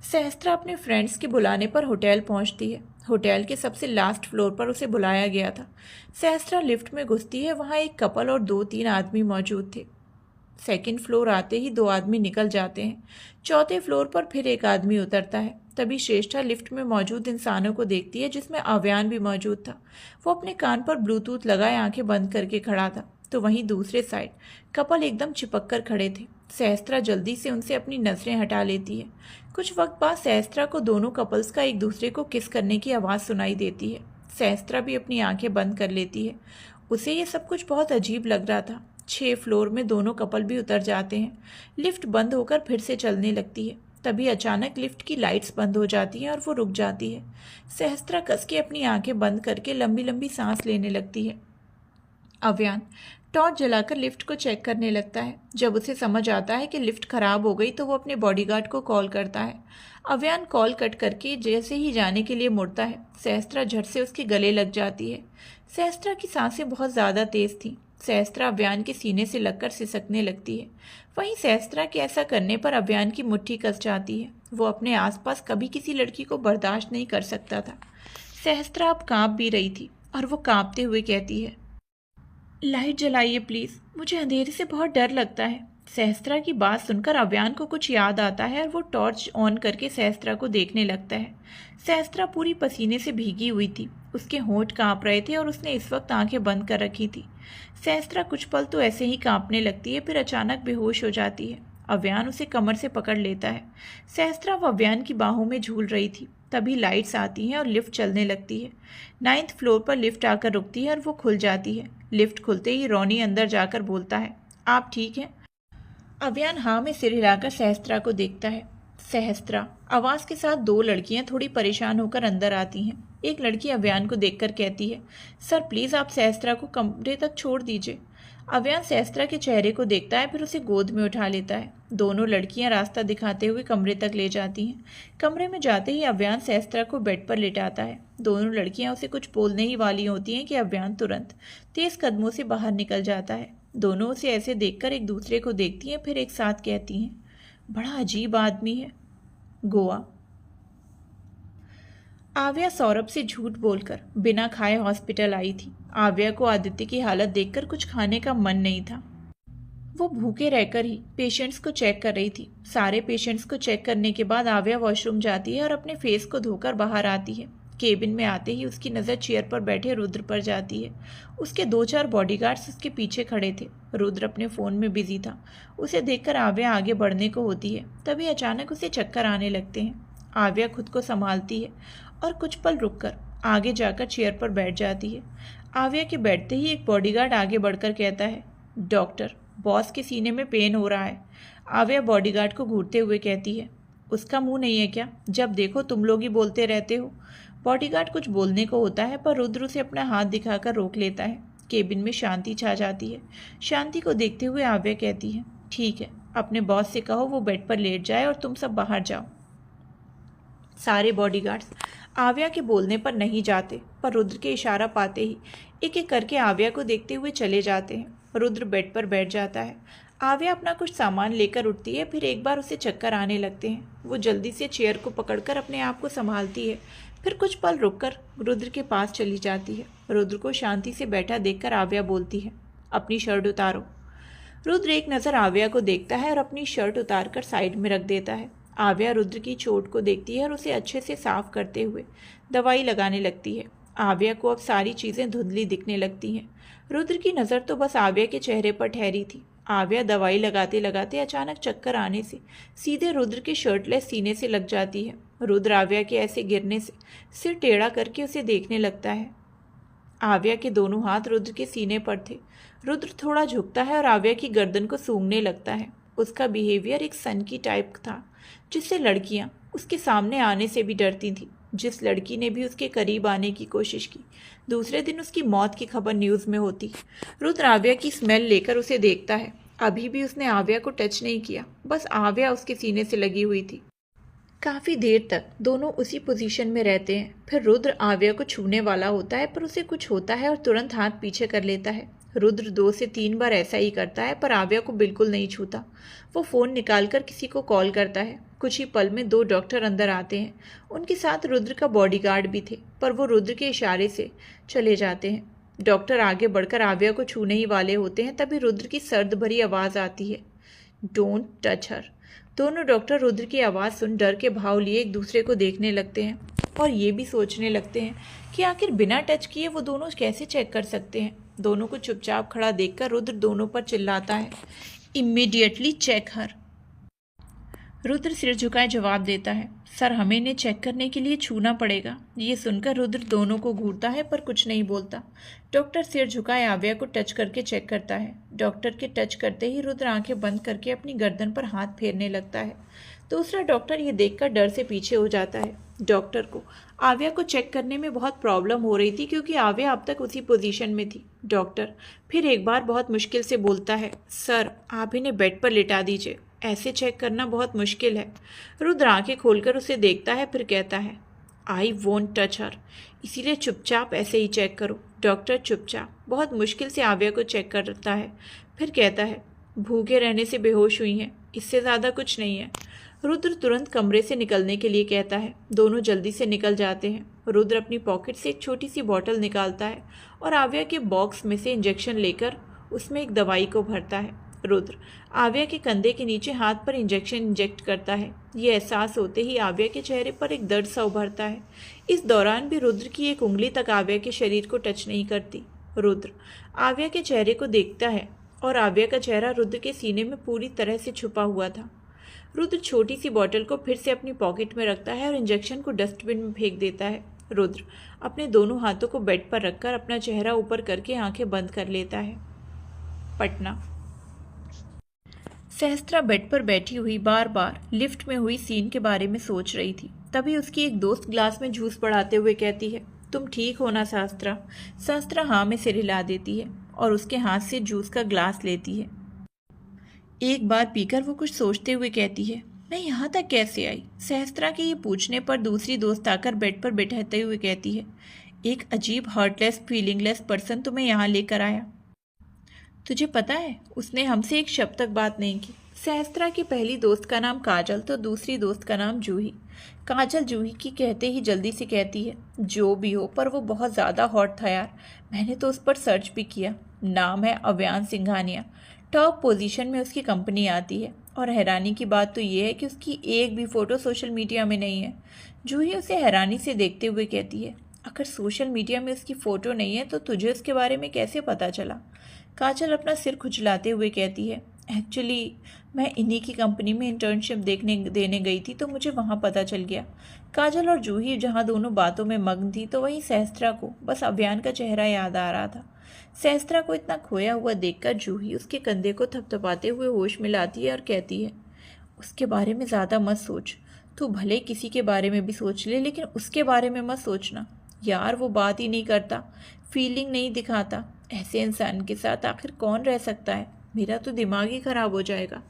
सहस्त्रा अपने फ्रेंड्स के बुलाने पर होटल पहुंचती है। होटल के सबसे लास्ट फ्लोर पर उसे बुलाया गया था। सहस्त्रा लिफ्ट में घुसती है। वहां एक कपल और 2-3 आदमी मौजूद थे। सेकंड फ्लोर आते ही 2 आदमी निकल जाते हैं। चौथे फ्लोर पर फिर एक आदमी उतरता है। तभी श्रेष्ठा लिफ्ट में मौजूद इंसानों को देखती है, जिसमें अव्यान भी मौजूद था। वो अपने कान पर ब्लूटूथ लगाए आंखें बंद करके खड़ा था। तो वहीं दूसरे साइड कपल एकदम चिपक कर खड़े थे। सहस्त्रा जल्दी से उनसे अपनी नजरें हटा लेती है। कुछ वक्त बाद सहस्त्रा को दोनों कपल्स का एक दूसरे को किस करने की आवाज़ सुनाई देती है। सहस्त्रा भी अपनी आंखें बंद कर लेती है। उसे ये सब कुछ बहुत अजीब लग रहा था। 6 फ्लोर में दोनों कपल भी उतर जाते हैं। लिफ्ट बंद होकर फिर से चलने लगती है। तभी अचानक लिफ्ट की लाइट्स बंद हो जाती हैं और वो रुक जाती है। सहस्त्रा कस के अपनी आंखें बंद करके लंबी लंबी सांस लेने लगती है। अव्यान टॉर्च जलाकर लिफ्ट को चेक करने लगता है। जब उसे समझ आता है कि लिफ्ट खराब हो गई तो वो अपने बॉडीगार्ड को कॉल करता है। अव्यान कॉल कट करके जैसे ही जाने के लिए मुड़ता है, सहस्त्रा झट से उसके गले लग जाती है। सहस्त्रा की सांसें बहुत ज़्यादा तेज थीं। सहस्त्रा अव्यान के सीने से लगकर सिसकने लगती है। वहीं सहस्त्रा के ऐसा करने पर अव्यान की मुट्ठी कस जाती है। वो अपने आसपास कभी किसी लड़की को बर्दाश्त नहीं कर सकता था। सहस्त्रा अब काँप भी रही थी और वो काँपते हुए कहती है, लाइट जलाइए प्लीज़, मुझे अंधेरे से बहुत डर लगता है। सहस्त्रा की बात सुनकर अव्यान को कुछ याद आता है और वो टॉर्च ऑन करके सहस्त्रा को देखने लगता है। सहस्त्रा पूरी पसीने से भीगी हुई थी। उसके होंठ कांप रहे थे और उसने इस वक्त आंखें बंद कर रखी थी। सहस्त्रा कुछ पल तो ऐसे ही कांपने लगती है, फिर अचानक बेहोश हो जाती है। अव्यान उसे कमर से पकड़ लेता है। सहस्त्रा वो अव्यान की बाहों में झूल रही थी। तभी लाइट्स आती हैं और लिफ्ट चलने लगती है। 9th फ्लोर पर लिफ्ट आकर रुकती है और वो खुल जाती है। लिफ्ट खुलते ही रोनी अंदर जाकर बोलता है, आप ठीक हैं? अव्यान हाँ में सिर हिलाकर सहस्त्रा को देखता है। सहस्त्रा आवाज़ के साथ 2 लड़कियां थोड़ी परेशान होकर अंदर आती हैं। एक लड़की अव्यान को देखकर कहती है, सर प्लीज़ आप सहस्त्रा को कमरे तक छोड़ दीजिए। अव्यान सहस्त्रा के चेहरे को देखता है, फिर उसे गोद में उठा लेता है। दोनों लड़कियां रास्ता दिखाते हुए कमरे तक ले जाती हैं। कमरे में जाते ही अव्यान सहस्त्रा को बेड पर लेटाता है। दोनों लड़कियां उसे कुछ बोलने ही वाली होती हैं कि अव्यान तुरंत तेज कदमों से बाहर निकल जाता है। दोनों उसे ऐसे देखकर एक दूसरे को देखती हैं, फिर एक साथ कहती हैं, बड़ा अजीब आदमी है। गोवा। आव्या सौरभ से झूठ बोलकर बिना खाए हॉस्पिटल आई थी। आव्या को आदित्य की हालत देखकर कुछ खाने का मन नहीं था। वो भूखे रहकर ही पेशेंट्स को चेक कर रही थी। सारे पेशेंट्स को चेक करने के बाद आव्या वॉशरूम जाती है और अपने फेस को धोकर बाहर आती है। केबिन में आते ही उसकी नज़र चेयर पर बैठे रुद्र पर जाती है। उसके 2-4 बॉडीगार्ड्स उसके पीछे खड़े थे। रुद्र अपने फ़ोन में बिजी था। उसे देखकर आव्या आगे बढ़ने को होती है, तभी अचानक उसे चक्कर आने लगते हैं। आव्या खुद को संभालती है और कुछ पल रुककर आगे जाकर चेयर पर बैठ जाती है। आव्या के बैठते ही एक बॉडीगार्ड आगे बढ़कर कहता है, डॉक्टर, बॉस के सीने में पेन हो रहा है। आव्या बॉडीगार्ड को घूरते हुए कहती है, उसका मुंह नहीं है क्या? जब देखो तुम लोग ही बोलते रहते हो। बॉडीगार्ड कुछ बोलने को होता है पर रुद्र उसे अपना हाथ दिखाकर रोक लेता है। केबिन में शांति छा जाती है। शांति को देखते हुए आव्या कहती है, ठीक है, अपने बॉस से कहो वो बेड पर लेट जाए और तुम सब बाहर जाओ। सारे बॉडीगार्ड्स आव्या के बोलने पर नहीं जाते, पर रुद्र के इशारा पाते ही एक एक करके आव्या को देखते हुए चले जाते हैं। रुद्र बेड पर बैठ जाता है। आव्या अपना कुछ सामान लेकर उठती है, फिर एक बार उसे चक्कर आने लगते हैं। वो जल्दी से चेयर को पकड़कर अपने आप को संभालती है, फिर कुछ पल रुककर रुद्र के पास चली जाती है। रुद्र को शांति से बैठा देखकर आव्या बोलती है, अपनी शर्ट उतारो। रुद्र एक नज़र आव्या को देखता है और अपनी शर्ट उतारकर साइड में रख देता है। आव्या रुद्र की चोट को देखती है और उसे अच्छे से साफ करते हुए दवाई लगाने लगती है। आव्या को अब सारी चीज़ें धुंधली दिखने लगती हैं। रुद्र की नज़र तो बस आव्या के चेहरे पर ठहरी थी। आव्या दवाई लगाते लगाते अचानक चक्कर आने से सीधे रुद्र के शर्टलेस सीने से लग जाती है। रुद्र आव्या के ऐसे गिरने से सिर टेढ़ा करके उसे देखने लगता है। आव्या के दोनों हाथ रुद्र के सीने पर थे। रुद्र थोड़ा झुकता है और आव्या की गर्दन को सूंघने लगता है। उसका बिहेवियर एक सन की टाइप था, जिससे लड़कियां उसके सामने आने से भी डरती थीं। जिस लड़की ने भी उसके करीब आने की कोशिश की, दूसरे दिन उसकी मौत की खबर न्यूज़ में होती। रुद्र आव्या की स्मेल लेकर उसे देखता है। अभी भी उसने आव्या को टच नहीं किया, बस आव्या उसके सीने से लगी हुई थी। काफ़ी देर तक दोनों उसी पोजीशन में रहते हैं। फिर रुद्र आव्या को छूने वाला होता है, पर उसे कुछ होता है और तुरंत हाथ पीछे कर लेता है। रुद्र 2 से 3 बार ऐसा ही करता है, पर आव्या को बिल्कुल नहीं छूता। वो फ़ोन निकालकर किसी को कॉल करता है। कुछ ही पल में 2 डॉक्टर अंदर आते हैं। उनके साथ रुद्र का बॉडीगार्ड भी थे, पर वो रुद्र के इशारे से चले जाते हैं। डॉक्टर आगे बढ़कर आव्या को छूने ही वाले होते हैं, तभी रुद्र की सर्द भरी आवाज़ आती है, डोंट टच हर। दोनों डॉक्टर रुद्र की आवाज़ सुन डर के भाव लिए एक दूसरे को देखने लगते हैं और ये भी सोचने लगते हैं कि आखिर बिना टच किए वो दोनों कैसे चेक कर सकते हैं। दोनों को चुपचाप खड़ा देखकर रुद्र दोनों पर चिल्लाता है, इमीडिएटली चेक हर। रुद्र सिर झुकाए जवाब देता है, सर हमें इन्हें चेक करने के लिए छूना पड़ेगा। ये सुनकर रुद्र दोनों को घूरता है पर कुछ नहीं बोलता। डॉक्टर सिर झुकाए आव्या को टच करके चेक करता है। डॉक्टर के टच करते ही रुद्र आंखें बंद करके अपनी गर्दन पर हाथ फेरने लगता है। दूसरा डॉक्टर ये देखकर डर से पीछे हो जाता है। डॉक्टर को आव्या को चेक करने में बहुत प्रॉब्लम हो रही थी, क्योंकि आव्या अब तक उसी पोजीशन में थी। डॉक्टर फिर एक बार बहुत मुश्किल से बोलता है, सर आप इन्हें बेड पर लिटा दीजिए, ऐसे चेक करना बहुत मुश्किल है। रुद्र आंखें खोलकर उसे देखता है, फिर कहता है, आई वोंट टच हर, इसीलिए चुपचाप ऐसे ही चेक करो। डॉक्टर चुपचाप बहुत मुश्किल से आव्या को चेक करता है, फिर कहता है, भूखे रहने से बेहोश हुई हैं, इससे ज़्यादा कुछ नहीं है। रुद्र तुरंत कमरे से निकलने के लिए कहता है। दोनों जल्दी से निकल जाते हैं। रुद्र अपनी पॉकेट से एक छोटी सी बॉटल निकालता है और आव्या के बॉक्स में से इंजेक्शन लेकर उसमें एक दवाई को भरता है। रुद्र आव्या के कंधे के नीचे हाथ पर इंजेक्शन इंजेक्ट करता है। ये एहसास होते ही आव्या के चेहरे पर एक दर्द सा उभरता है। इस दौरान भी रुद्र की एक उंगली तक आव्या के शरीर को टच नहीं करती। रुद्र आव्या के चेहरे को देखता है और आव्या का चेहरा रुद्र के सीने में पूरी तरह से छुपा हुआ था। रुद्र छोटी सी बॉटल को फिर से अपनी पॉकेट में रखता है और इंजेक्शन को डस्टबिन में फेंक देता है। रुद्र अपने दोनों हाथों को बेड पर रखकर अपना चेहरा ऊपर करके आंखें बंद कर लेता है। पटना। सहस्त्रा बेड पर बैठी हुई बार बार लिफ्ट में हुई सीन के बारे में सोच रही थी। तभी उसकी एक दोस्त ग्लास में जूस बढ़ाते हुए कहती है, तुम ठीक हो ना सहस्त्रा? सहस्त्रा हाँ में सिर हिला देती है और उसके हाथ से जूस का ग्लास लेती है। एक बार पीकर वो कुछ सोचते हुए कहती है, मैं यहाँ तक कैसे आई? सहस्त्रा के ये पूछने पर दूसरी दोस्त आकर बेड पर बैठाते हुए कहती है, एक अजीब हार्टलेस फीलिंगलेस पर्सन तुम्हें यहाँ लेकर आया। तुझे पता है उसने हमसे एक शब्द तक बात नहीं की। सहस्त्रा की पहली दोस्त का नाम काजल तो दूसरी दोस्त का नाम जूही। काजल जूही की कहते ही जल्दी से कहती है, जो भी हो पर वो बहुत ज़्यादा हॉट था यार, मैंने तो उस पर सर्च भी किया। नाम है अव्यान सिंघानिया। टॉप पोजीशन में उसकी कंपनी आती है और हैरानी की बात तो ये है कि उसकी एक भी फ़ोटो सोशल मीडिया में नहीं है। जूही उसे हैरानी से देखते हुए कहती है, अगर सोशल मीडिया में उसकी फ़ोटो नहीं है तो तुझे उसके बारे में कैसे पता चला? काजल अपना सिर खुजलाते हुए कहती है, एक्चुअली मैं इन्हीं की कंपनी में इंटर्नशिप देने गई थी तो मुझे वहाँ पता चल गया। काजल और जूही जहाँ दोनों बातों में मग्न थी तो वहीं सहस्त्रा को बस अभियान का चेहरा याद आ रहा था। सहस्त्रा को इतना खोया हुआ देखकर जूही उसके कंधे को थपथपाते हुए होश में लाती है और कहती है, उसके बारे में ज़्यादा मत सोच। तू भले किसी के बारे में भी सोच ले लेकिन उसके बारे में मत सोचना। यार वो बात ही नहीं करता, फीलिंग नहीं दिखाता। ऐसे इंसान के साथ आखिर कौन रह सकता है? मेरा तो दिमाग ही खराब हो जाएगा।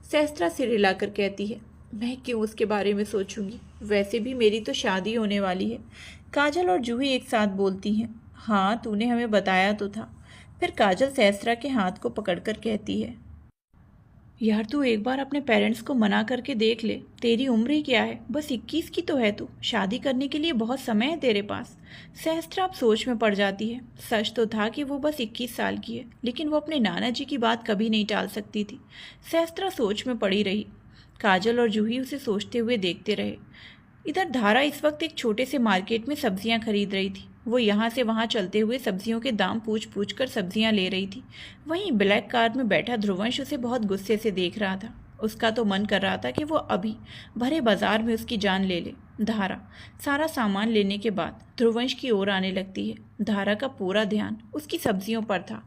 सहस्त्रा सिर हिलाकर कहती है, मैं क्यों उसके बारे में सोचूंगी? वैसे भी मेरी तो शादी होने वाली है। काजल और जूही एक साथ बोलती हैं, हाँ तूने हमें बताया तो था। फिर काजल सहस्त्रा के हाथ को पकड़कर कहती है, यार तू एक बार अपने पेरेंट्स को मना करके देख ले। तेरी उम्र ही क्या है, बस 21 की तो है तू। शादी करने के लिए बहुत समय है तेरे पास। सहस्त्रा अब सोच में पड़ जाती है। सच तो था कि वो बस 21 साल की है, लेकिन वो अपने नाना जी की बात कभी नहीं टाल सकती थी। सहस्त्रा सोच में पड़ी रही। काजल और जूही उसे सोचते हुए देखते रहे। इधर धारा इस वक्त एक छोटे से मार्केट में सब्जियां खरीद रही थी। वो यहाँ से वहाँ चलते हुए सब्जियों के दाम पूछ पूछ कर सब्जियां ले रही थी। वहीं ब्लैक कार में बैठा ध्रुवंश उसे बहुत गुस्से से देख रहा था। उसका तो मन कर रहा था कि वो अभी भरे बाजार में उसकी जान ले ले। धारा सारा सामान लेने के बाद ध्रुवंश की ओर आने लगती है। धारा का पूरा ध्यान उसकी सब्जियों पर था।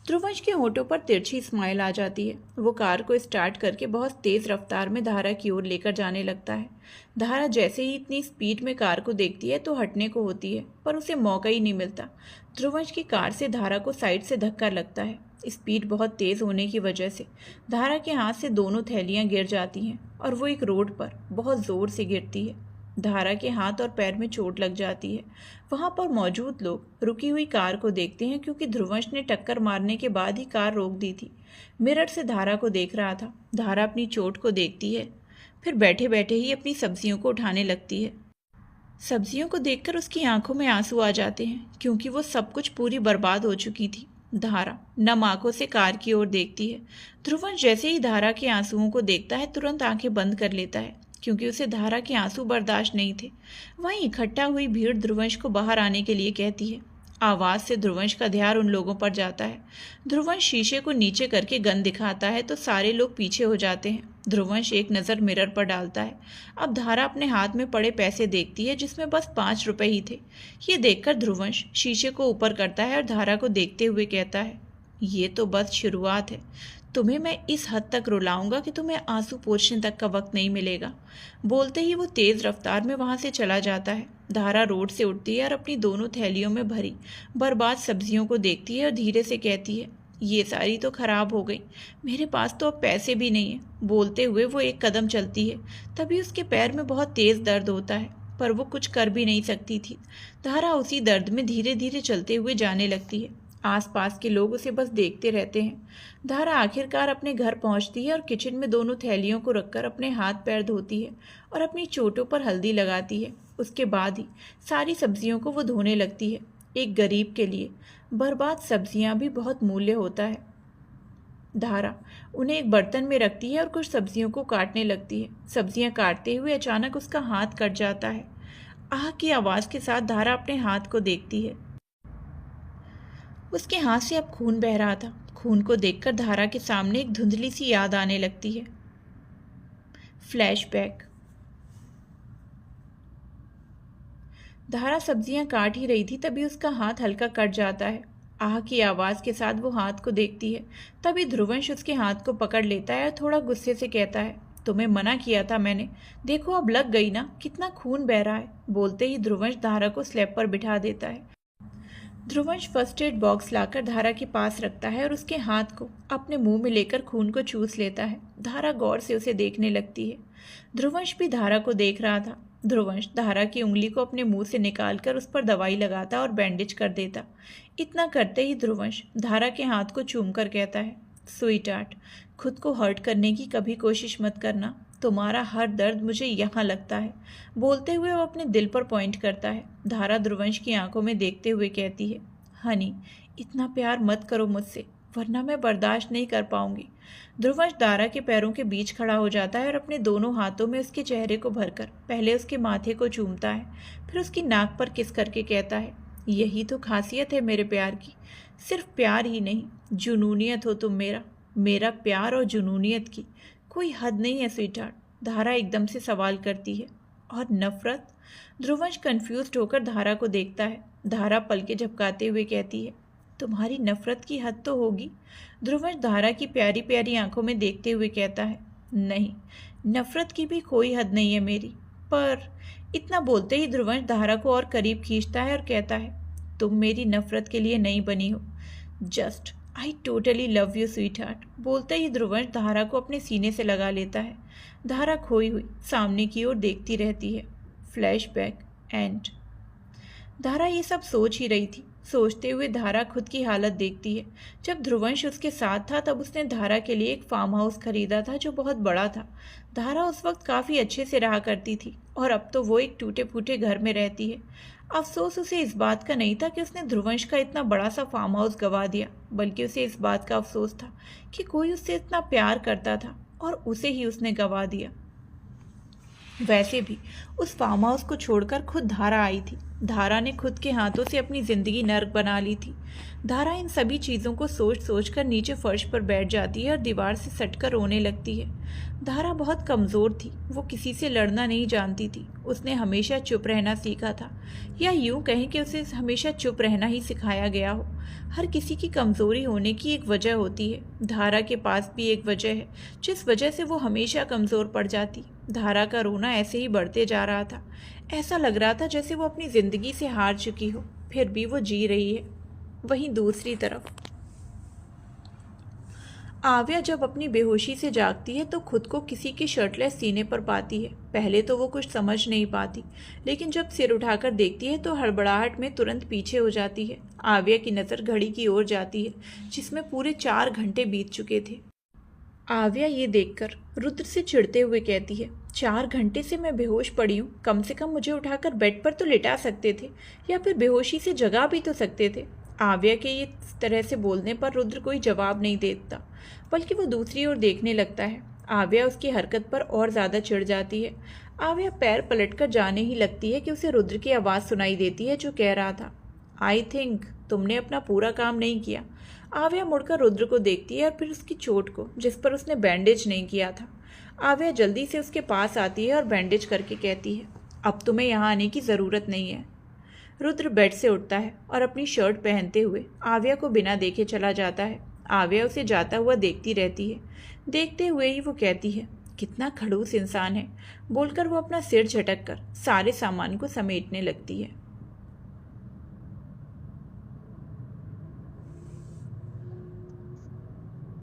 ध्रुवंश के होठों पर तिरछी स्माइल आ जाती है। वो कार को स्टार्ट करके बहुत तेज रफ्तार में धारा की ओर लेकर जाने लगता है। धारा जैसे ही इतनी स्पीड में कार को देखती है तो हटने को होती है, पर उसे मौका ही नहीं मिलता। ध्रुवंश की कार से धारा को साइड से धक्का लगता है। स्पीड बहुत तेज होने की वजह से धारा के हाथ से दोनों थैलियां गिर जाती हैं और वो एक रोड पर बहुत जोर से गिरती है। धारा के हाथ और पैर में चोट लग जाती है। वहां पर मौजूद लोग रुकी हुई कार को देखते हैं क्योंकि ध्रुवंश ने टक्कर मारने के बाद ही कार रोक दी थी। मिरर से धारा को देख रहा था। धारा अपनी चोट को देखती है, फिर बैठे बैठे ही अपनी सब्जियों को उठाने लगती है। सब्जियों को देखकर उसकी आंखों में आंसू आ जाते हैं क्योंकि वो सब कुछ पूरी बर्बाद हो चुकी थी। धारा नम आंखों से कार की ओर देखती है। ध्रुवंश जैसे ही धारा के आंसुओं को देखता है तुरंत आंखें बंद कर लेता है क्योंकि उसे धारा के आंसू बर्दाश्त नहीं थे। वहीं इकट्ठा हुई भीड़ ध्रुवंश को बाहर आने के लिए कहती है। आवाज से ध्रुवंश का ध्यान उन लोगों पर जाता है। ध्रुवंश शीशे को नीचे करके गन दिखाता है तो सारे लोग पीछे हो जाते हैं। ध्रुवंश एक नज़र मिरर पर डालता है। अब धारा अपने हाथ में पड़े पैसे देखती है जिसमें बस 5 रुपए ही थे। ये देखकर ध्रुवंश शीशे को ऊपर करता है और धारा को देखते हुए कहता है, ये तो बस शुरुआत है। तुम्हें मैं इस हद तक रुलाऊंगा कि तुम्हें आंसू पोंछने तक का वक्त नहीं मिलेगा। बोलते ही वो तेज रफ्तार में वहां से चला जाता है। धारा रोड से उठती है और अपनी दोनों थैलियों में भरी बर्बाद सब्जियों को देखती है और धीरे से कहती है, ये सारी तो खराब हो गई। मेरे पास तो अब पैसे भी नहीं है। बोलते हुए वो एक कदम चलती है। तभी उसके पैर में बहुत तेज दर्द होता है, पर वो कुछ कर भी नहीं सकती थी। धारा उसी दर्द में धीरे धीरे चलते हुए जाने लगती है। आसपास के लोग उसे बस देखते रहते हैं। धारा आखिरकार अपने घर पहुंचती है और किचन में दोनों थैलियों को रखकर अपने हाथ पैर धोती है और अपनी चोटों पर हल्दी लगाती है। उसके बाद ही सारी सब्जियों को वो धोने लगती है। एक गरीब के लिए बर्बाद सब्जियां भी बहुत मूल्य होता है। धारा उन्हें एक बर्तन में रखती है और कुछ सब्जियों को काटने लगती है। सब्जियां काटते हुए अचानक उसका हाथ कट जाता है। आह की आवाज़ के साथ धारा अपने हाथ को देखती है। उसके हाथ से अब खून बह रहा था। खून को देखकर धारा के सामने एक धुंधली सी याद आने लगती है। फ्लैशबैक। धारा सब्जियां काट ही रही थी तभी उसका हाथ हल्का कट जाता है। आह की आवाज़ के साथ वो हाथ को देखती है। तभी ध्रुवंश उसके हाथ को पकड़ लेता है और थोड़ा गुस्से से कहता है, तुम्हें मना किया था मैंने। देखो अब लग गई ना, कितना खून बह रहा है। बोलते ही ध्रुवंश धारा को स्लैब पर बिठा देता है। ध्रुवंश फर्स्ट एड बॉक्स लाकर धारा के पास रखता है और उसके हाथ को अपने मुंह में लेकर खून को चूस लेता है। धारा गौर से उसे देखने लगती है। ध्रुवंश भी धारा को देख रहा था। ध्रुवंश धारा की उंगली को अपने मुंह से निकालकर उस पर दवाई लगाता और बैंडेज कर देता। इतना करते ही ध्रुवंश धारा के हाथ को चूमकर कहता है, स्वीटहार्ट, खुद को हर्ट करने की कभी कोशिश मत करना। तुम्हारा हर दर्द मुझे यहाँ लगता है। बोलते हुए वो अपने दिल पर पॉइंट करता है। धारा ध्रुवंश की आंखों में देखते हुए कहती है, हनी, इतना प्यार मत करो मुझसे। वरना मैं बर्दाश्त नहीं कर पाऊंगी। ध्रुवंश दारा के पैरों के बीच खड़ा हो जाता है और अपने दोनों हाथों में उसके चेहरे को भरकर पहले उसके माथे को चूमता है, फिर उसकी नाक पर किस करके कहता है, यही तो खासियत है मेरे प्यार की। सिर्फ प्यार ही नहीं, जुनूनियत हो तुम मेरा। मेरा प्यार और जुनूनियत की कोई हद नहीं है स्वीटहार्ट, धारा एकदम से सवाल करती है। और नफरत? ध्रुवंश कंफ्यूज्ड होकर धारा को देखता है। धारा पलके झपकाते हुए कहती है, तुम्हारी नफरत की हद तो होगी। ध्रुवंश धारा की प्यारी प्यारी आंखों में देखते हुए कहता है, नहीं, नफरत की भी कोई हद नहीं है मेरी। पर इतना बोलते ही ध्रुवंश धारा को और करीब खींचता है और कहता है, तुम मेरी नफरत के लिए नहीं बनी हो। Just I totally love you sweetheart. बोलते ही ध्रुवंश धारा को अपने सीने से लगा लेता है। धारा खोई हुई सामने की ओर देखती रहती है। Flashback and. धारा ये सब सोच ही रही थी। सोचते हुए धारा खुद की हालत देखती है। जब ध्रुवंश उसके साथ था तब उसने धारा के लिए एक फार्म हाउस खरीदा था जो बहुत बड़ा था। धारा उस वक्त काफ़ी अच्छे से रहा करती थी और अब तो वो एक टूटे फूटे घर में रहती है। अफसोस उसे इस बात का नहीं था कि उसने ध्रुवंश का इतना बड़ा सा फार्म हाउस गंवा दिया, बल्कि उसे इस बात का अफसोस था कि कोई उससे इतना प्यार करता था और उसे ही उसने गंवा दिया। वैसे भी उस फार्म हाउस को छोड़कर खुद धारा आई थी। धारा ने खुद के हाथों से अपनी ज़िंदगी नर्क बना ली थी। धारा इन सभी चीज़ों को सोच सोच कर नीचे फर्श पर बैठ जाती है और दीवार से सटकर रोने लगती है। धारा बहुत कमज़ोर थी। वो किसी से लड़ना नहीं जानती थी। उसने हमेशा चुप रहना सीखा था, या यूँ कहें कि उसे हमेशा चुप रहना ही सिखाया गया हो। हर किसी की कमज़ोरी होने की एक वजह होती है। धारा के पास भी एक वजह है जिस वजह से वो हमेशा कमज़ोर पड़ जाती। धारा का रोना ऐसे ही बढ़ते जा रहा था। ऐसा लग रहा था जैसे वो अपनी ज़िंदगी से हार चुकी हो, फिर भी वो जी रही है। वहीं दूसरी तरफ आव्या जब अपनी बेहोशी से जागती है तो खुद को किसी के शर्टलेस सीने पर पाती है। पहले तो वो कुछ समझ नहीं पाती, लेकिन जब सिर उठाकर देखती है तो हड़बड़ाहट में तुरंत पीछे हो जाती है। आव्या की नज़र घड़ी की ओर जाती है जिसमें पूरे 4 घंटे बीत चुके थे। आव्या ये देखकर रुद्र से चिढ़ते हुए कहती है, 4 घंटे से मैं बेहोश पड़ी हूँ। कम से कम मुझे उठाकर बेड पर तो लिटा सकते थे, या फिर बेहोशी से जगा भी तो सकते थे। आव्या के ये तरह से बोलने पर रुद्र कोई जवाब नहीं देता, बल्कि वो दूसरी ओर देखने लगता है। आव्या उसकी हरकत पर और ज़्यादा चिढ़ जाती है। आव्या पैर पलटकर जाने ही लगती है कि उसे रुद्र की आवाज़ सुनाई देती है जो कह रहा था, आई थिंक तुमने अपना पूरा काम नहीं किया। आव्या मुड़कर रुद्र को देखती है और फिर उसकी चोट को, जिस पर उसने बैंडेज नहीं किया था। आव्या जल्दी से उसके पास आती है और बैंडेज करके कहती है, अब तुम्हें यहाँ आने की ज़रूरत नहीं है। रुद्र बेड से उठता है और अपनी शर्ट पहनते हुए आव्या को बिना देखे चला जाता है। आव्या उसे जाता हुआ देखती रहती है। देखते हुए ही वो कहती है, कितना खड़ूस इंसान है। बोलकर वो अपना सिर झटक कर सारे सामान को समेटने लगती है।